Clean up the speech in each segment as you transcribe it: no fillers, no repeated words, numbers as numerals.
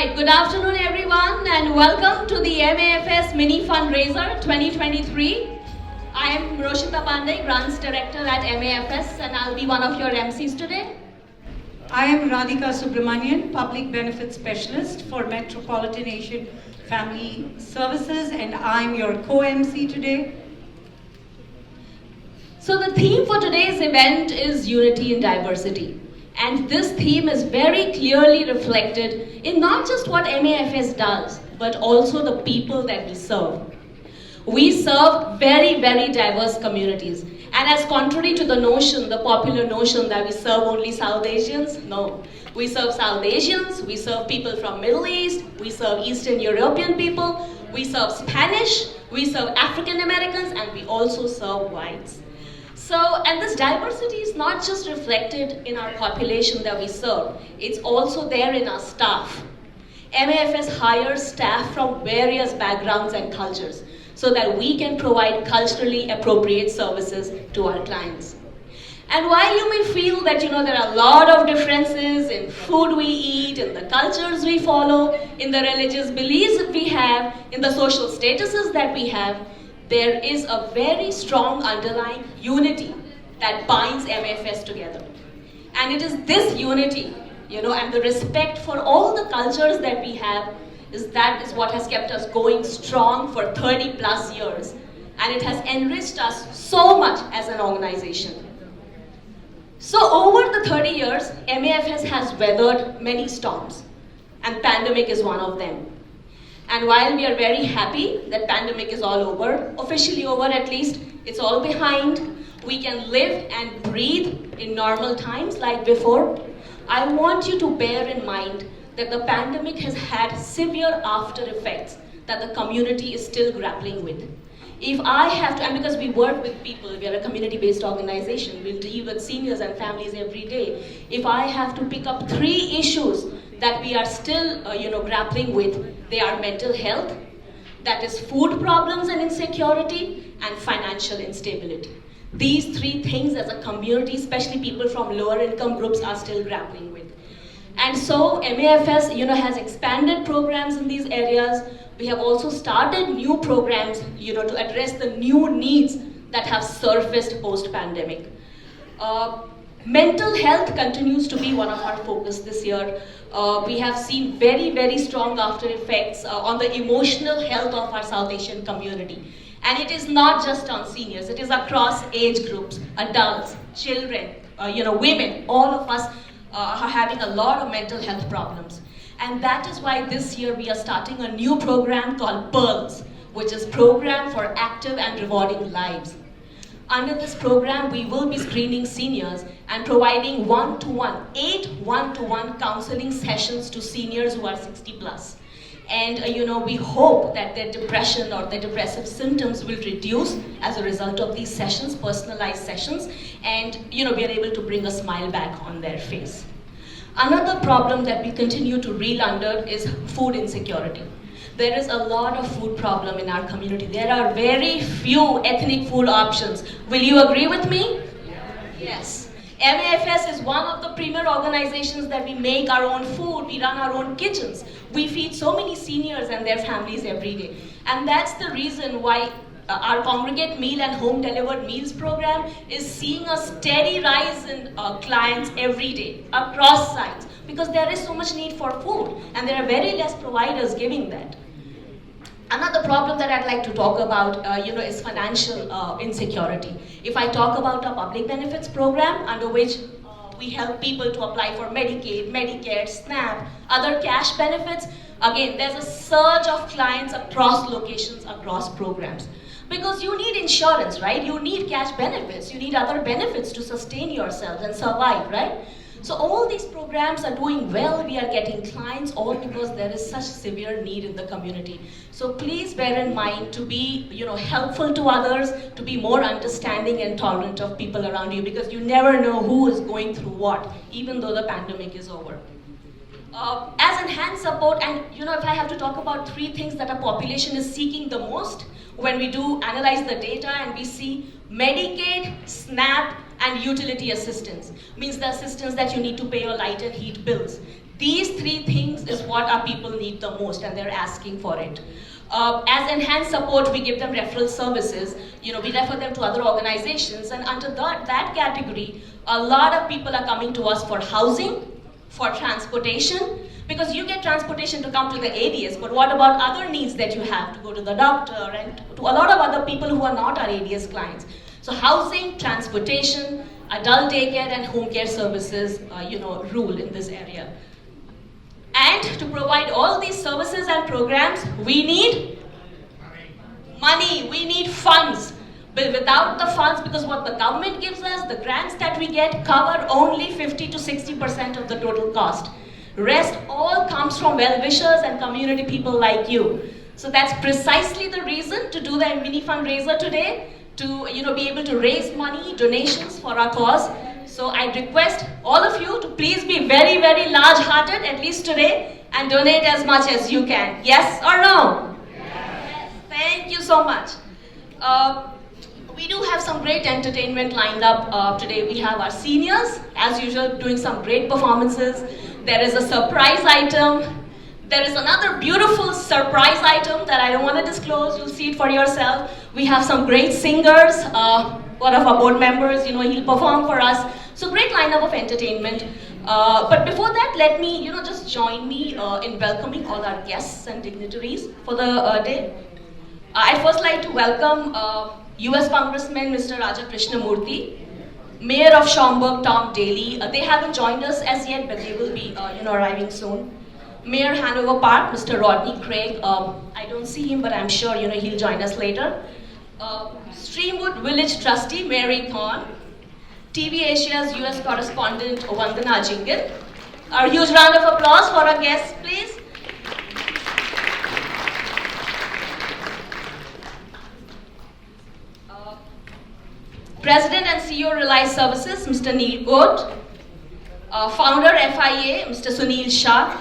Alright, good afternoon everyone and welcome to the MAFS Mini Fundraiser 2023. I am Roshita Pandey, Grants Director at MAFS and I'll be one of your MCs today. I am Radhika Subramanian, Public Benefits Specialist for Metropolitan Asian Family Services, and I'm your co-MC today. So the theme for today's event is Unity in Diversity. And this theme is very clearly reflected in not just what MAFS does, but also the people that we serve. We serve very, very diverse communities. And as contrary to the notion, the popular notion that we serve only South Asians, no. We serve South Asians, we serve people from Middle East, we serve Eastern European people, we serve Spanish, we serve African Americans, and we also serve whites. And this diversity is not just reflected in our population that we serve, it's also there in our staff. MAFS hires staff from various backgrounds and cultures so that we can provide culturally appropriate services to our clients. And while you may feel that there are a lot of differences in food we eat, in the cultures we follow, in the religious beliefs that we have, in the social statuses that we have, there is a very strong underlying unity that binds MAFS together. And it is this unity, and the respect for all the cultures that we have that is what has kept us going strong for 30 plus years. And it has enriched us so much as an organization. So over the 30 years, MAFS has weathered many storms, and pandemic is one of them. And while we are very happy that pandemic is all over, officially over at least, it's all behind, we can live and breathe in normal times like before, I want you to bear in mind that the pandemic has had severe after effects that the community is still grappling with. If I have to, and because we work with people, we are a community-based organization, we deal with seniors and families every day. If I have to pick up 3 issues that we are still grappling with, they are mental health, that is food problems and insecurity, and financial instability. These 3 things as a community, especially people from lower income groups, are still grappling with. And so MAFS has expanded programs in these areas. We have also started new programs to address the new needs that have surfaced post-pandemic. Mental health continues to be one of our focus this year. We have seen very, very strong after effects on the emotional health of our South Asian community. And it is not just on seniors, it is across age groups, adults, children, women, all of us are having a lot of mental health problems. And that is why this year we are starting a new program called PEARLS, which is Program for Active and Rewarding Lives. Under this program, we will be screening seniors and providing 8 one-to-one counseling sessions to seniors who are 60 plus. And we hope that their depression or their depressive symptoms will reduce as a result of these sessions, personalized sessions, and we are able to bring a smile back on their face. Another problem that we continue to reel under is food insecurity. There is a lot of food problem in our community. There are very few ethnic food options. Will you agree with me? Yes. MAFS is one of the premier organizations that we make our own food, we run our own kitchens. We feed so many seniors and their families every day. And that's the reason why our Congregate Meal and Home Delivered Meals program is seeing a steady rise in clients every day across sites, because there is so much need for food and there are very less providers giving that. Another problem that I'd like to talk about is financial insecurity. If I talk about our public benefits program, under which we help people to apply for Medicaid, Medicare, SNAP, other cash benefits, again, there's a surge of clients across locations, across programs. Because you need insurance, right? You need cash benefits, you need other benefits to sustain yourself and survive, right? So all these programs are doing well, we are getting clients, all because there is such severe need in the community. So please bear in mind to be helpful to others, to be more understanding and tolerant of people around you, because you never know who is going through what, even though the pandemic is over. As enhanced support, and if I have to talk about 3 things that our population is seeking the most, when we do analyze the data and we see Medicaid, SNAP, and utility assistance, means the assistance that you need to pay your light and heat bills. These three things is what our people need the most, and they're asking for it. As enhanced support, we give them referral services. We refer them to other organizations, and under that category, a lot of people are coming to us for housing, for transportation, because you get transportation to come to the ADS, but what about other needs that you have to go to the doctor and to a lot of other people who are not our ADS clients? So housing, transportation, adult daycare and home care services, rule in this area. And to provide all these services and programs, we need money, we need funds. But without the funds, because what the government gives us, the grants that we get cover only 50 to 60% of the total cost. Rest all comes from well-wishers and community people like you. So that's precisely the reason to do the mini fundraiser today, to be able to raise money, donations for our cause. So I request all of you to please be very, very large-hearted, at least today, and donate as much as you can. Yes or no? Yes. Thank you so much. We do have some great entertainment lined up today. We have our seniors, as usual, doing some great performances. There is a surprise item. There is another beautiful surprise item that I don't want to disclose. You'll see it for yourself. We have some great singers. One of our board members, he'll perform for us. So great lineup of entertainment. But before that, let me, just join me in welcoming all our guests and dignitaries for the day. I'd first like to welcome US Congressman Mr. Raja Krishnamurthy, Mayor of Schaumburg Tom Daly. They haven't joined us as yet, but they will be, arriving soon. Mayor Hanover Park, Mr. Rodney Craig. I don't see him, but I'm sure, he'll join us later. Streamwood Village Trustee Mary Thorne. TV Asia's US correspondent Vandana Jingil. A huge round of applause for our guests, please. President and CEO Reliance Services, Mr. Neil Bode. Founder FIA, Mr. Sunil Shah.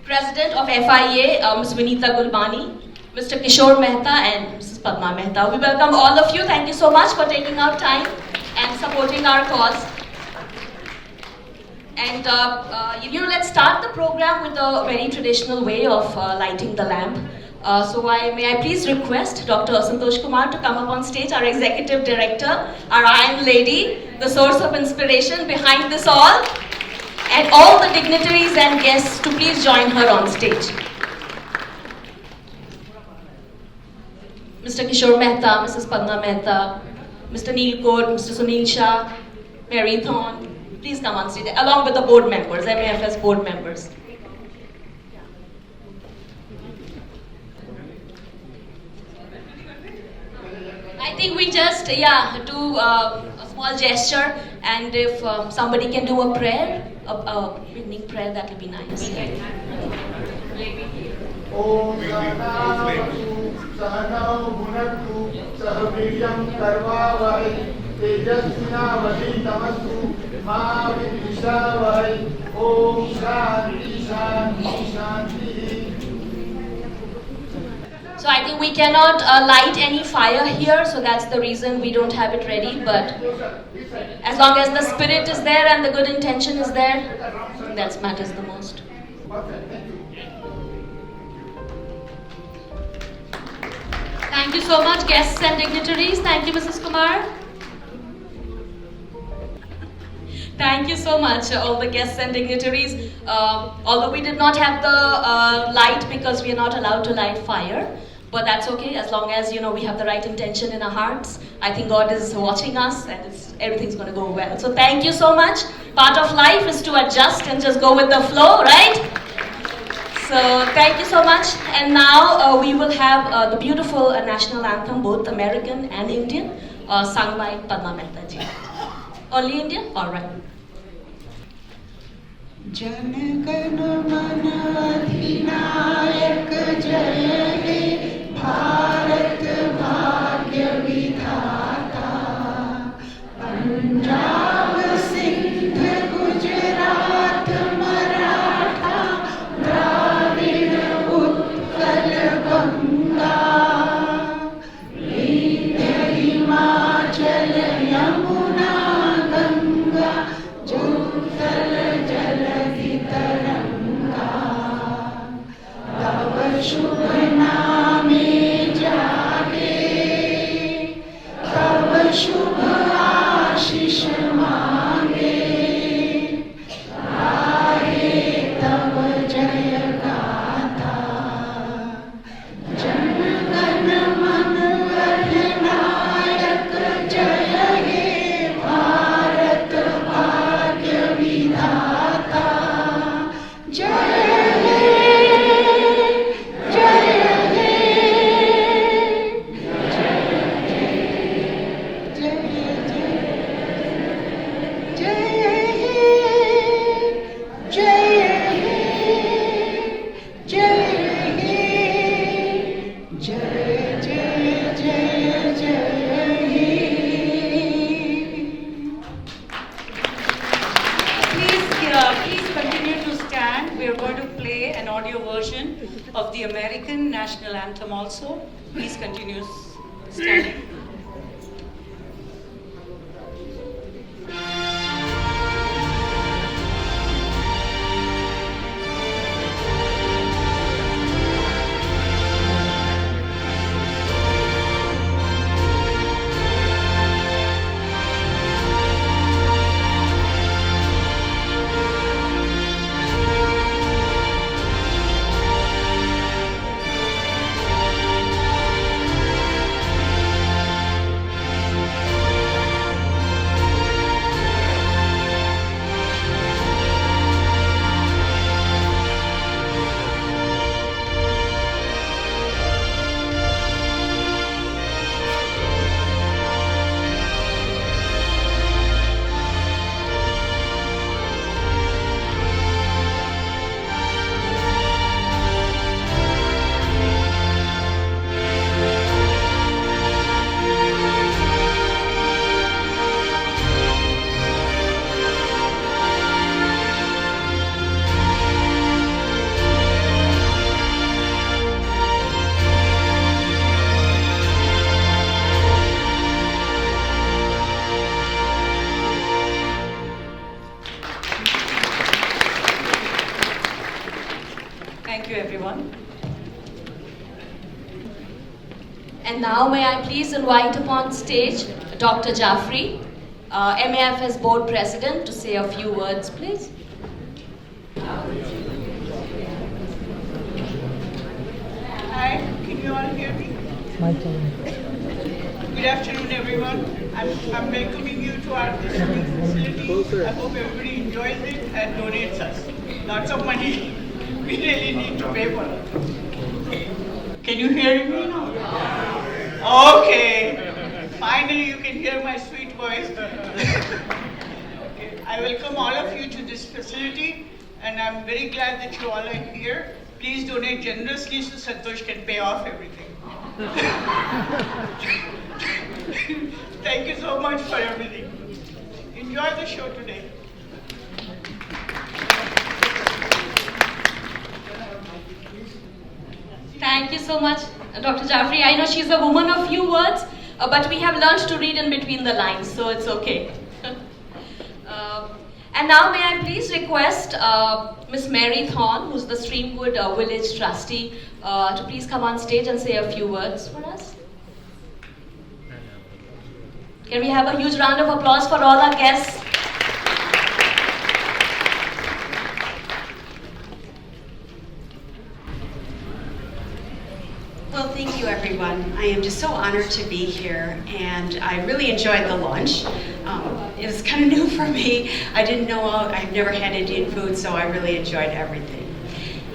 President of FIA, Ms. Vinita Gulbani. Mr. Kishore Mehta and Mrs. Padma Mehta. We welcome all of you. Thank you so much for taking out time and supporting our cause. And let's start the program with a very traditional way of lighting the lamp. May I please request Dr. Santosh Kumar to come up on stage, our Executive Director, our Iron Lady, the source of inspiration behind this all, and all the dignitaries and guests to please join her on stage. Mr. Kishore Mehta, Mrs. Padma Mehta, Mr. Neil Bode, Mr. Sunil Shah, Mary Thorne, please come on stage, along with the board members, MAFS board members. I think we just, do a small gesture, and if somebody can do a prayer, a beginning prayer, that will be nice. Om Sahana Sahana Bhunattu Sahaviryam Karvavai Tejasvina Vaditamastu Ma Vidvishavai Om Shanti Shanti Shanti. So I think we cannot light any fire here, so that's the reason we don't have it ready, but as long as the spirit is there and the good intention is there, I think that matters the most. Thank you so much, guests and dignitaries. Thank you, Mrs. Kumar. Thank you so much, all the guests and dignitaries. Although we did not have the light because we are not allowed to light fire, but that's okay as long as we have the right intention in our hearts. I think God is watching us, and everything's going to go well. So thank you so much. Part of life is to adjust and just go with the flow, right? So thank you so much. And now we will have the beautiful national anthem, both American and Indian, sung by Padma Mehta ji. Only Indian? All right. Jana Gana मन अधिनायक जय हे भारत भाग्य विधाता Punjab Sindh Gujarat Maratha Dravida Utkal Ganga Vindhya Himachal Yamuna version of the American national anthem also. Please continue standing. Thank you, everyone. And now may I please invite upon stage Dr. Jaffrey, MAFS Board President, to say a few words, please. Hi, can you all hear me? My turn. Good afternoon, everyone. I'm welcoming you to our distribution facility. I hope everybody enjoys it and donates us. Lots of money. We really need to pay for it. Can you hear me now? Okay. Finally, you can hear my sweet voice. Okay. I welcome all of you to this facility, and I'm very glad that you all are here. Please donate generously so Santosh can pay off everything. Thank you so much for everything. Enjoy the show today. Thank you so much, Dr. Jaffrey. I know she's a woman of few words, but we have learned to read in between the lines, so it's okay. And now may I please request Miss Mary Thorne, who's the Streamwood Village Trustee, to please come on stage and say a few words for us. Can we have a huge round of applause for all our guests? Well, thank you, everyone. I am just so honored to be here, and I really enjoyed the lunch. It was kind of new for me. I didn't know, I've never had Indian food, so I really enjoyed everything.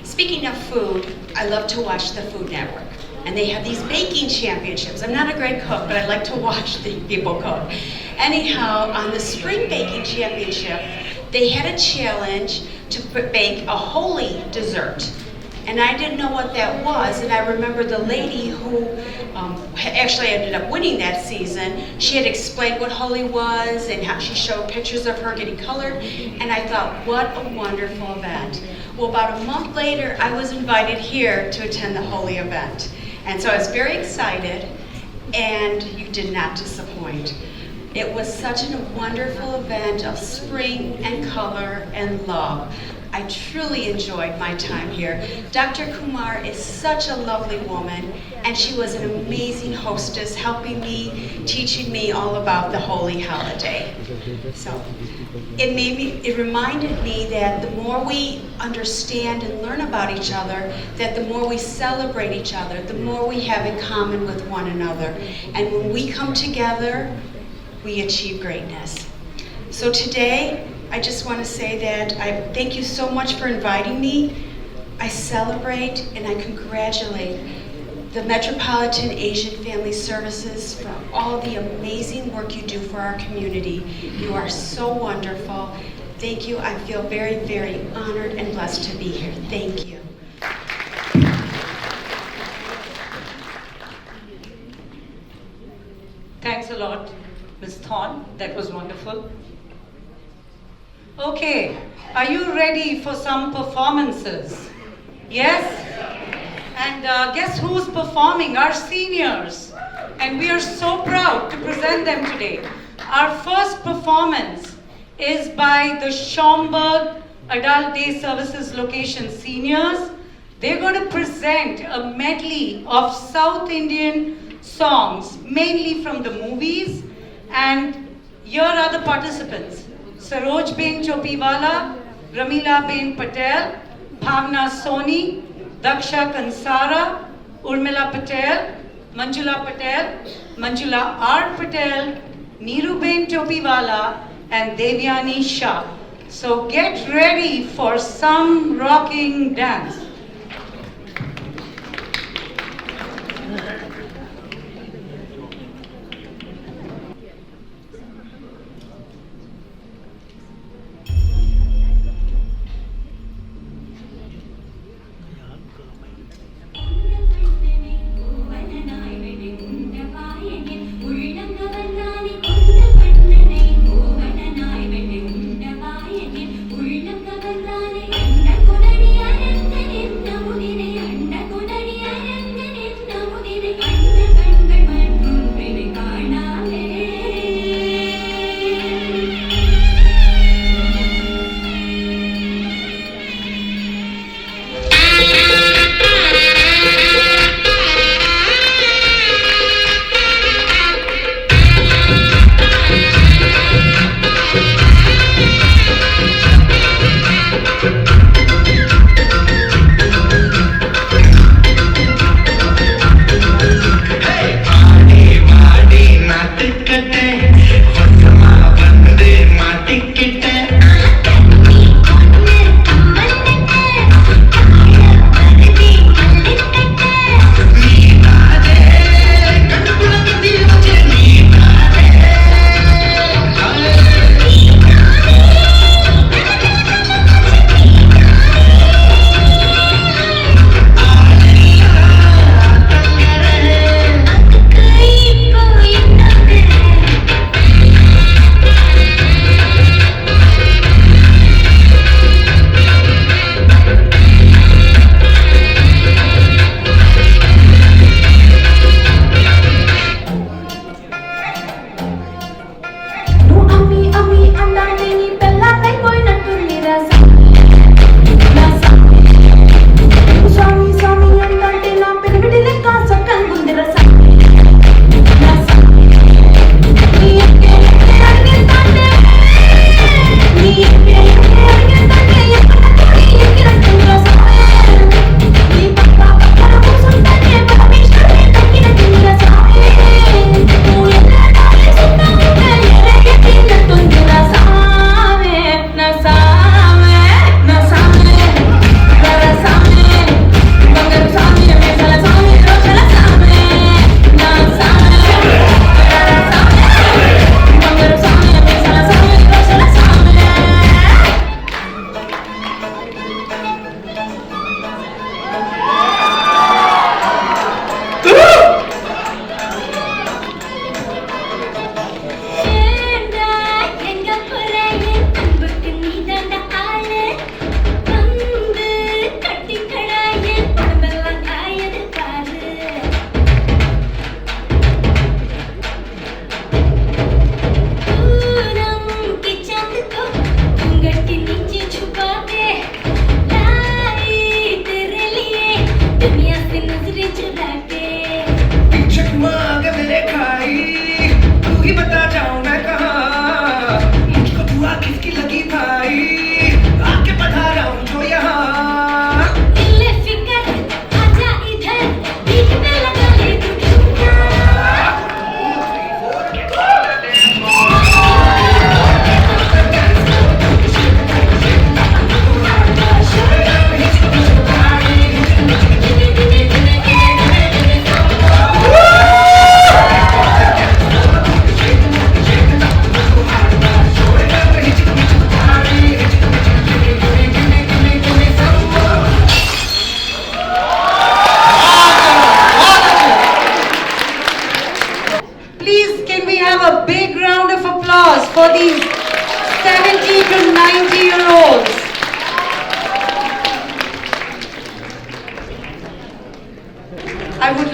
Speaking of food, I love to watch the Food Network, and they have these baking championships. I'm not a great cook, but I like to watch the people cook. Anyhow, on the Spring Baking Championship, they had a challenge to bake a holy dessert. And I didn't know what that was, and I remember the lady who actually ended up winning that season, she had explained what holy was and how she showed pictures of her getting colored, and I thought, what a wonderful event. Well, about a month later, I was invited here to attend the holy event. And so I was very excited, and you did not disappoint. It was such a wonderful event of spring and color and love. I truly enjoyed my time here. Dr. Kumar is such a lovely woman, and she was an amazing hostess, helping me, teaching me all about the holy holiday. So it reminded me that the more we understand and learn about each other, that the more we celebrate each other, the more we have in common with one another. And when we come together, we achieve greatness. So today, I just want to say that I thank you so much for inviting me. I celebrate and I congratulate the Metropolitan Asian Family Services for all the amazing work you do for our community. You are so wonderful. Thank you. I feel very, very honored and blessed to be here. Thank you. Thanks a lot, Ms. Thorne. That was wonderful. Okay, are you ready for some performances? Yes? And guess who's performing? Our seniors. And we are so proud to present them today. Our first performance is by the Schaumburg Adult Day Services location seniors. They're going to present a medley of South Indian songs, mainly from the movies. And here are the participants. Saroj Ben Chopiwala, Ramila Ben Patel, Bhavna Soni, Daksha Kansara, Urmila Patel, Manjula Patel, Manjula R. Patel, Neeru Ben Chopiwala, and Devyani Shah. So get ready for some rocking dance. உள்ளம் கவர்ந்தானே என்ன கொடடி அரங்கனே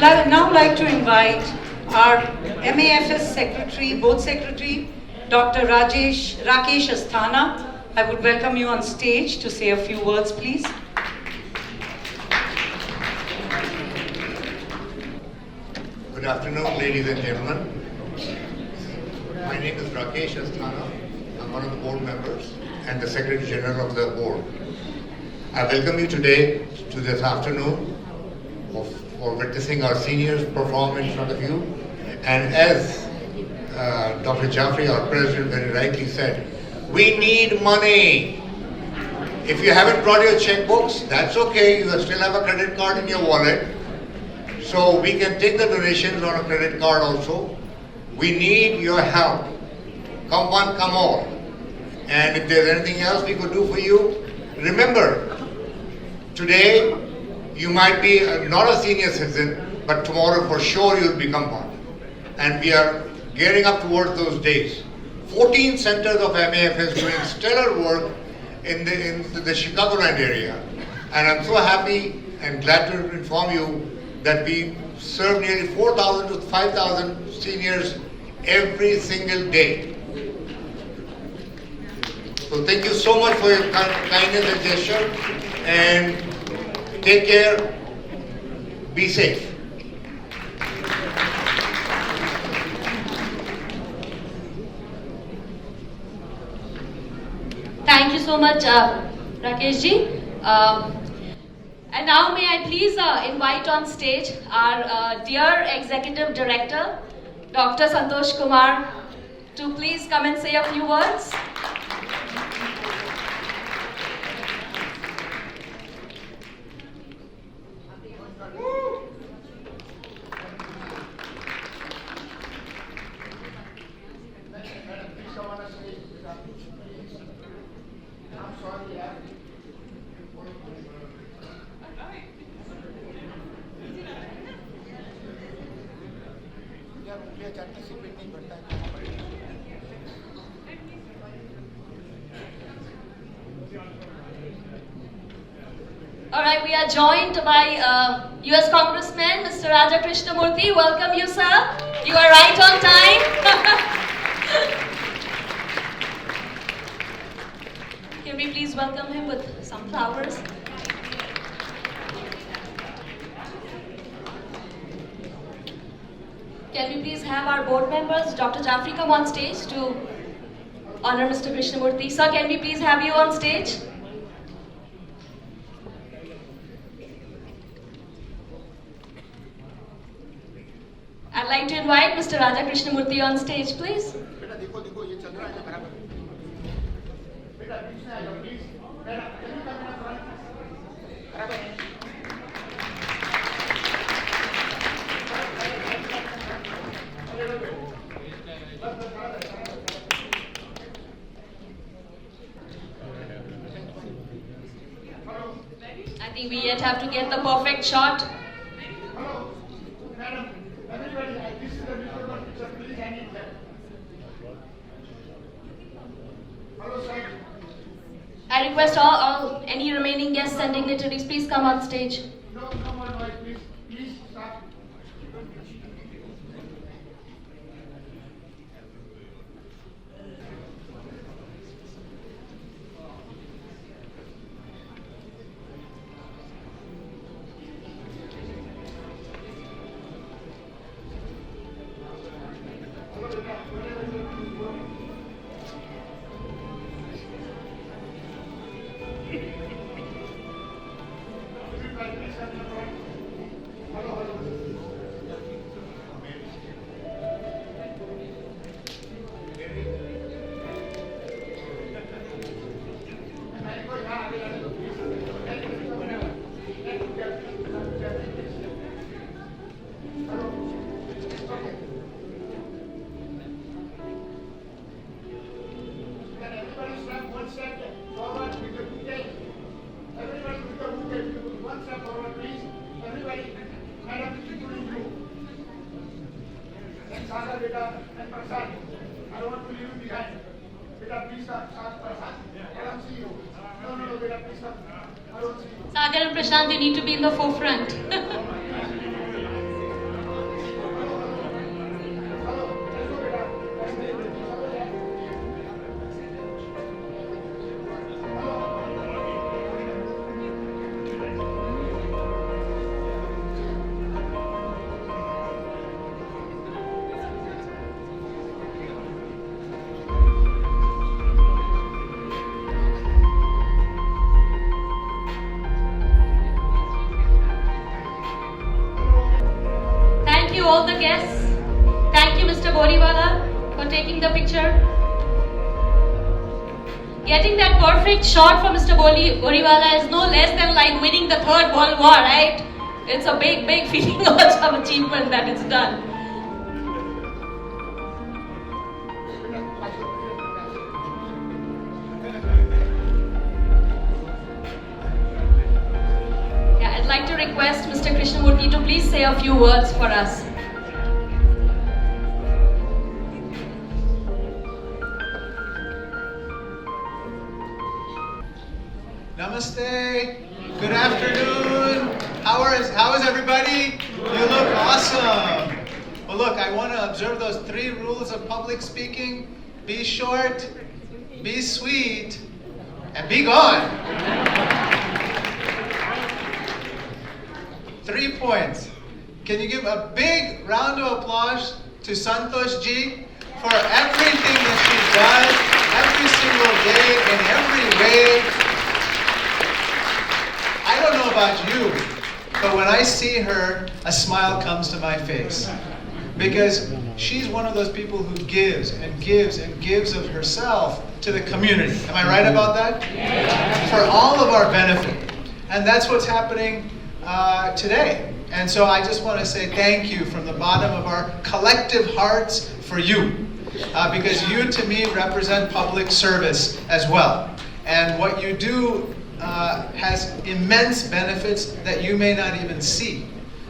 now like to invite our MAFS Secretary, Board Secretary, Dr. Rakesh Asthana. I would welcome you on stage to say a few words, please. Good afternoon, ladies and gentlemen. My name is Rakesh Asthana. I'm one of the board members and the Secretary General of the board. I welcome you today to this afternoon for witnessing our seniors perform in front of you. And as Dr. Jaffrey, our president, very rightly said, we need money. If you haven't brought your checkbooks, that's okay. You still have a credit card in your wallet. So we can take the donations on a credit card also. We need your help. Come one, come all. And if there's anything else we could do for you, remember, today you might be not a senior citizen, but tomorrow for sure you'll become one. And we are gearing up towards those days. 14 centers of MAFS doing stellar work in the Chicagoland area. And I'm so happy and glad to inform you that we serve nearly 4,000 to 5,000 seniors every single day. So thank you so much for your kindness and gesture, and take care, be safe. Thank you so much, Rakesh ji. And now may I please invite on stage our dear Executive Director, Dr. Santosh Kumar, to please come and say a few words. All right, we are joined by US Congressman Mr. Raja Krishnamurthy. Welcome you, sir. You are right on time. Can we please welcome him with some flowers? Can we please have our board members, Dr. Jaffrey, come on stage to honor Mr. Krishnamurthy. Sir, can we please have you on stage? I'd like to invite Mr. Raja Krishnamurthy on stage, please. I think we yet have to get the perfect shot. I request any remaining guests and dignitaries, please come on stage. Sagar and Prashant, you need to be in the forefront. guests. Thank you, Mr. Bodiwala, for taking the picture. Getting that perfect shot for Mr. Bodiwala is no less than like winning the Third World War, right? It's a big, big feeling of achievement that it's done. Yeah, I'd like to request Mr. Krishnamurthy to please say a few words for us. Namaste. Good afternoon. How is everybody? You look awesome. Well, look, I want to observe those 3 rules of public speaking. Be short, be sweet, and be gone. 3 points. Can you give a big round of applause to Santosh ji for everything that she does every single day in every way? I don't know about you, but when I see her, a smile comes to my face. Because she's one of those people who gives and gives and gives of herself to the community. Am I right about that? Yes. For all of our benefit. And that's what's happening today. And so I just want to say thank you from the bottom of our collective hearts for you. Because you, to me, represent public service as well. And what you do has immense benefits that you may not even see,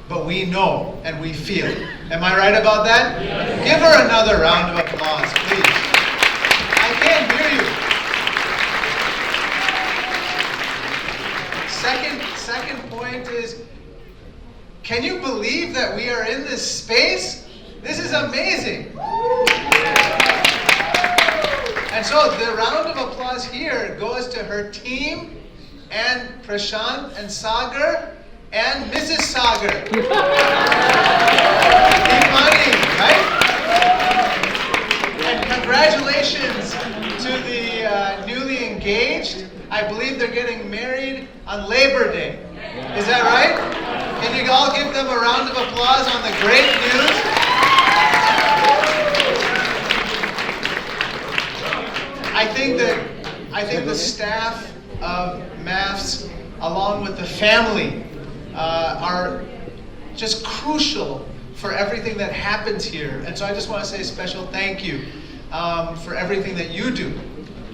but we know and we feel. Am I right about that? Yes. Give her another round of applause, please. I can't hear you. Second point is, can you believe that we are in this space? This is amazing. And so the round of applause here goes to her team, and Prashant and Sagar and Mrs. Sagar. Imani, right? And congratulations to the newly engaged. I believe they're getting married on Labor Day. Is that right? Can you all give them a round of applause on the great news? I think the staff of MAFS, along with the family, are just crucial for everything that happens here. And so I just want to say a special thank you for everything that you do.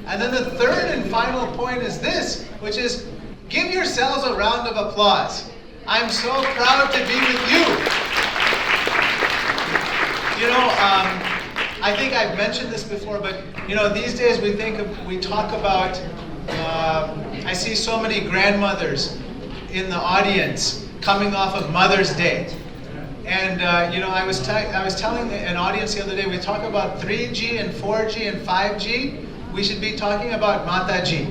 And then the third and final point is this, which is give yourselves a round of applause. I'm so proud to be with you. You know, I think I've mentioned this before, but you know, these days we talk about. I see so many grandmothers in the audience coming off of Mother's Day, and you know, I was telling an audience the other day, we talk about 3G and 4G and 5G. We should be talking about Mataji,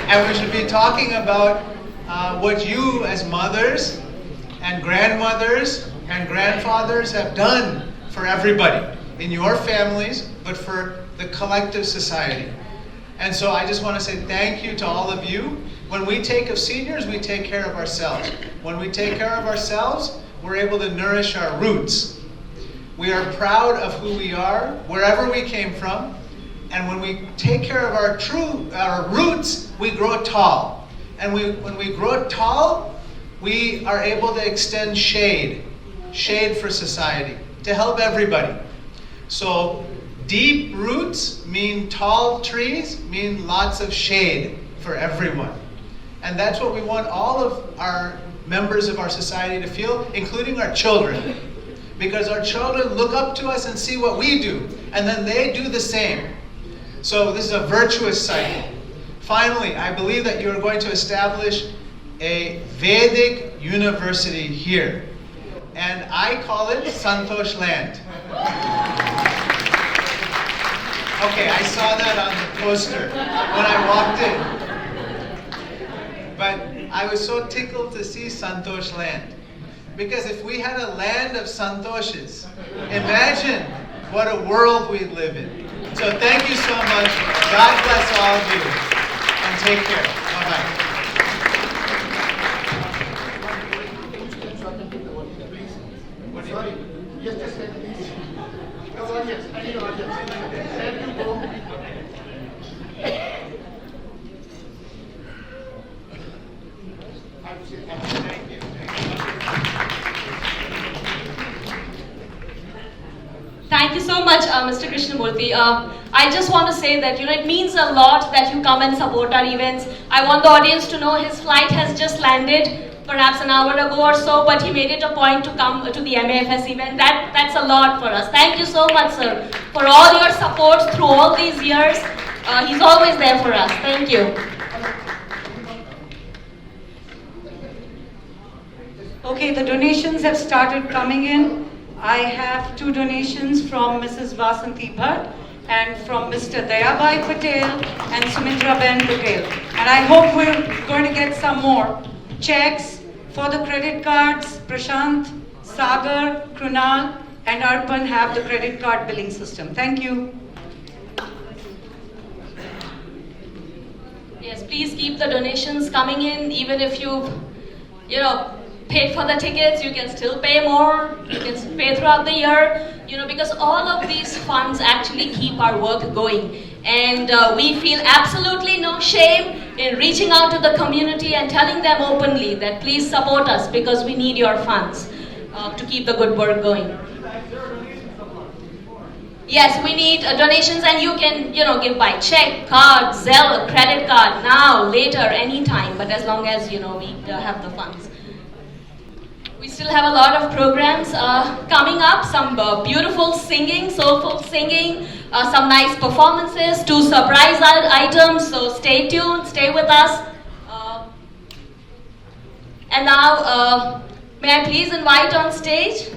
and we should be talking about what you as mothers and grandmothers and grandfathers have done for everybody in your families, but for the collective society. And so I just want to say thank you to all of you. When we take of seniors, we take care of ourselves. When we take care of ourselves, we're able to nourish our roots. We are proud of who we are, wherever we came from. And when we take care of our roots, we grow tall. And when we grow tall, we are able to extend shade for society, to help everybody. So deep roots mean tall trees, mean lots of shade for everyone. And that's what we want all of our members of our society to feel, including our children. Because our children look up to us and see what we do, and then they do the same. So this is a virtuous cycle. Finally, I believe that you are going to establish a Vedic university here. And I call it Santosh Land. Okay, I saw that on the poster when I walked in. But I was so tickled to see Santosh Land. Because if we had a land of Santoshes, imagine what a world we'd live in. So thank you so much. God bless all of you. And take care. Bye-bye. Mr. Krishnamurthy. I just want to say that, it means a lot that you come and support our events. I want the audience to know his flight has just landed, perhaps an hour ago or so, but he made it a point to come to the MAFS event. That's a lot for us. Thank you so much, sir, for all your support through all these years. He's always there for us. Thank you. Okay, the donations have started coming in. I have 2 donations from Mrs. Vasanti Bhatt and from Mr. Dayabai Patel and Sumitra Ben Patel. And I hope we're going to get some more checks for the credit cards. Prashant, Sagar, Krunal and Arpan have the credit card billing system. Thank you. Yes, please keep the donations coming in. Even if you've, paid for the tickets, you can still pay more. You can pay throughout the year, because all of these funds actually keep our work going. And we feel absolutely no shame in reaching out to the community and telling them openly that please support us because we need your funds to keep the good work going. Yes, we need donations, and you can, give by check, card, Zelle, credit card, now, later, anytime, but as long as, we have the funds. We still have a lot of programs coming up, some beautiful singing, soulful singing, some nice performances, 2 surprise items, so stay tuned, stay with us. And now, may I please invite on stage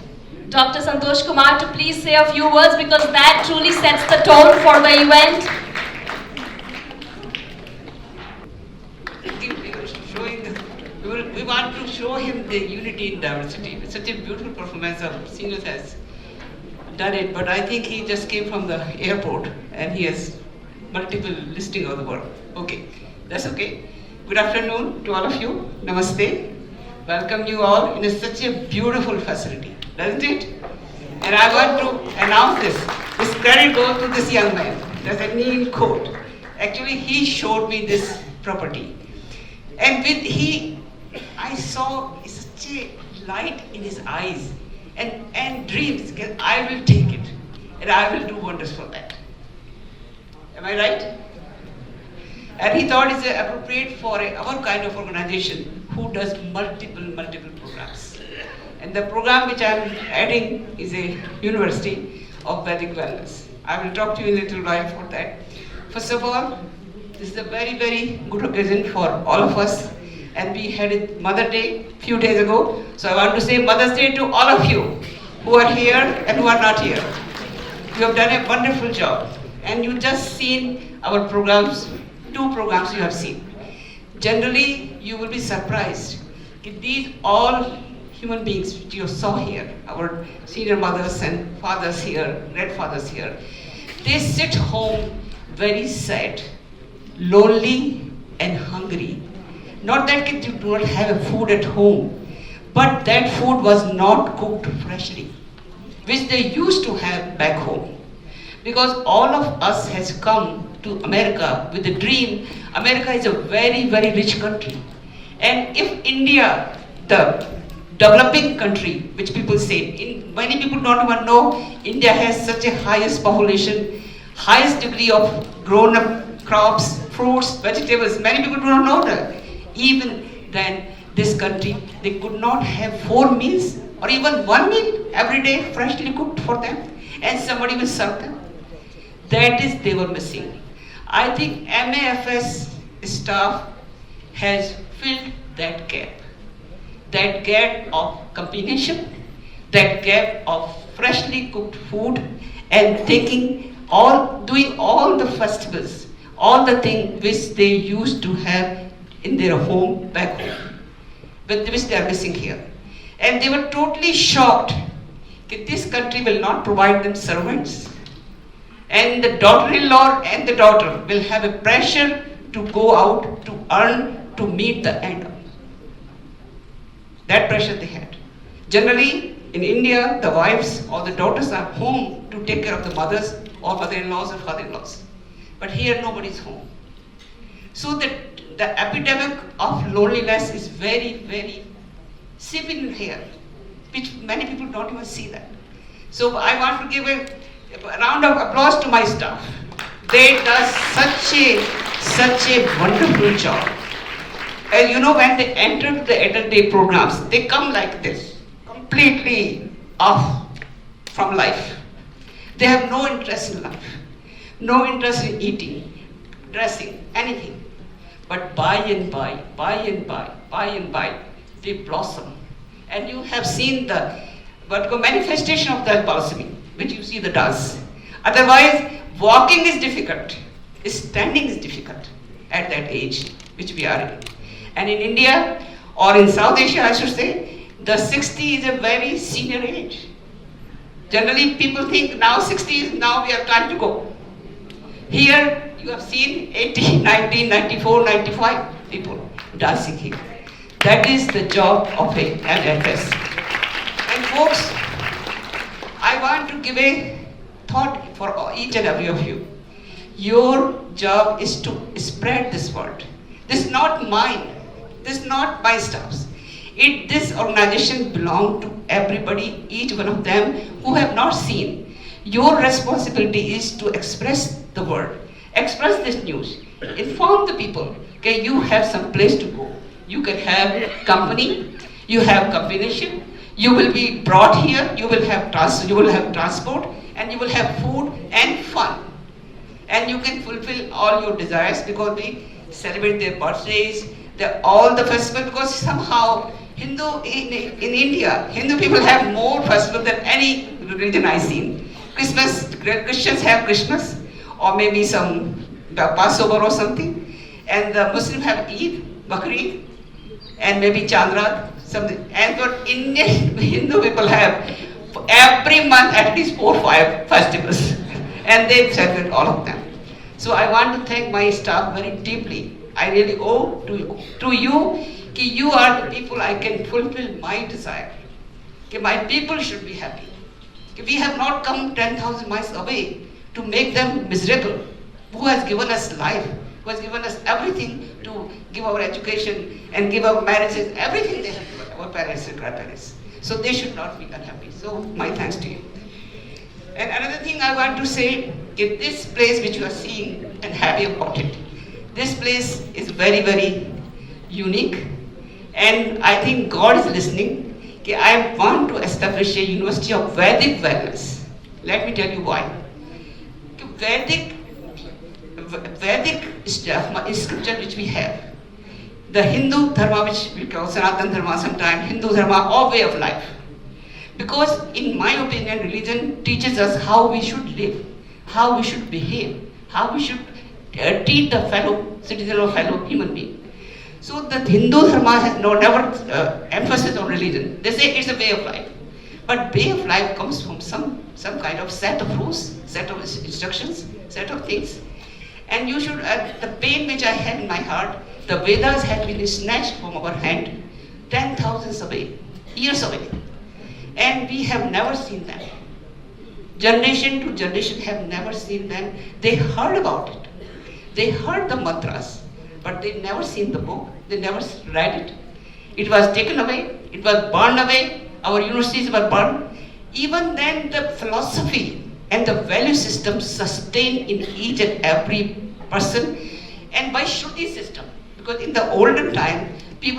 Dr. Santosh Kumar to please say a few words, because that truly sets the tone for the event. We want to show him the unity in diversity. It's such a beautiful performance of seniors has done it, but I think he just came from the airport and he has multiple listing of the work. Okay, that's okay. Good afternoon to all of you. Namaste. Welcome you all in such a beautiful facility, doesn't it? And I want to announce this. This credit goes to this young man. There's a neat coat. Actually, he showed me this property. And I saw such a light in his eyes and dreams. I will take it and I will do wonders for that. Am I right? And he thought it's appropriate for our kind of organization who does multiple programs. And the program which I am adding is a University of Vedic Wellness. I will talk to you in a little while for that. First of all, this is a very, very good occasion for all of us. And we had a Mother Day a few days ago. So I want to say Mother's Day to all of you who are here and who are not here. You have done a wonderful job. And you just seen our programs, 2 programs you have seen. Generally, you will be surprised. These all human beings which you saw here, our senior mothers and fathers here, grandfathers here, they sit home very sad, lonely and hungry. Not that you do not have a food at home, but that food was not cooked freshly, which they used to have back home. Because all of us has come to America with the dream. America is a very, very rich country. And if India, the developing country, which people say, many people don't even know, India has such a highest population, highest degree of grown up crops, fruits, vegetables. Many people do not know that. Even then, this country, they could not have 4 meals or even 1 meal every day freshly cooked for them, and somebody will serve them. That is, they were missing. I think MAFS staff has filled that gap of companionship, that gap of freshly cooked food, and doing all the festivals, all the things which they used to have in their home back home, but which they are missing here. And they were totally shocked that this country will not provide them servants. And the daughter-in-law and the daughter will have a pressure to go out to earn to meet the end. That pressure they had. Generally, in India, the wives or the daughters are home to take care of the mothers or mother-in-laws or father-in-laws. But here, nobody's home. So the epidemic of loneliness is very, very severe here, which many people don't even see that. So I want to give a A round of applause to my staff. They do such a wonderful job. And you know, when they enter the adult day programs, they come like this, completely off from life. They have no interest in life, no interest in eating, dressing, anything. But by and by, they blossom. And you have seen the manifestation of that blossoming, which you see the dance. Otherwise, walking is difficult, standing is difficult at that age which we are in. And in India, or in South Asia I should say, the 60 is a very senior age. Generally people think now 60 is now we have time to go. Here you have seen 80, 90, 94, 95 people dancing here. That is the job of an MFS. And folks, I want to give a thought for each and every of you. Your job is to spread this word. This is not mine. This is not my staff's. This organization belongs to everybody, each one of them who have not seen. Your responsibility is to express the word, express this news, inform the people. Okay, you have some place to go. You can have company, you have combination, you will be brought here, you will have transport, and you will have food and fun. And you can fulfill all your desires because we celebrate their birthdays, all the festivals, because somehow in India, Hindu people have more festivals than any religion I've seen. Christians have Christmas, or maybe some Passover or something, and the Muslims have Eid, Bakri, and maybe Chandra, something. And what Indian Hindu people have every month at least 4 or 5 festivals, and they celebrate all of them. So I want to thank my staff very deeply. I really owe to you. You are the people I can fulfill my desire. My people should be happy. We have not come 10,000 miles away to make them miserable. Who has given us life? Who has given us everything to give our education and give our marriages, everything they have given, our parents and grandparents. So they should not be unhappy. So my thanks to you. And another thing I want to say, is this place which you are seeing and happy about it, this place is very, very unique. And I think God is listening. I want to establish a university of Vedic wellness. Let me tell you why. Vedic scripture which we have, the Hindu dharma which we call Sanatana dharma sometimes, Hindu dharma or way of life. Because in my opinion, religion teaches us how we should live, how we should behave, how we should treat the fellow citizen or fellow human being. So the Hindu dharma has never emphasis on religion. They say it's a way of life. But way of life comes from some kind of set of rules, set of instructions, set of things. And you should, the pain which I have in my heart, the Vedas have been snatched from our hand 10,000 away, years away. And we have never seen them. Generation to generation have never seen them. They heard about it. They heard the mantras, but they never seen the book. They never read it. It was taken away. It was burned away. Our universities were burned. Even then, the philosophy and the value system sustained in each and every person, and by Shruti system. Because in the olden time, we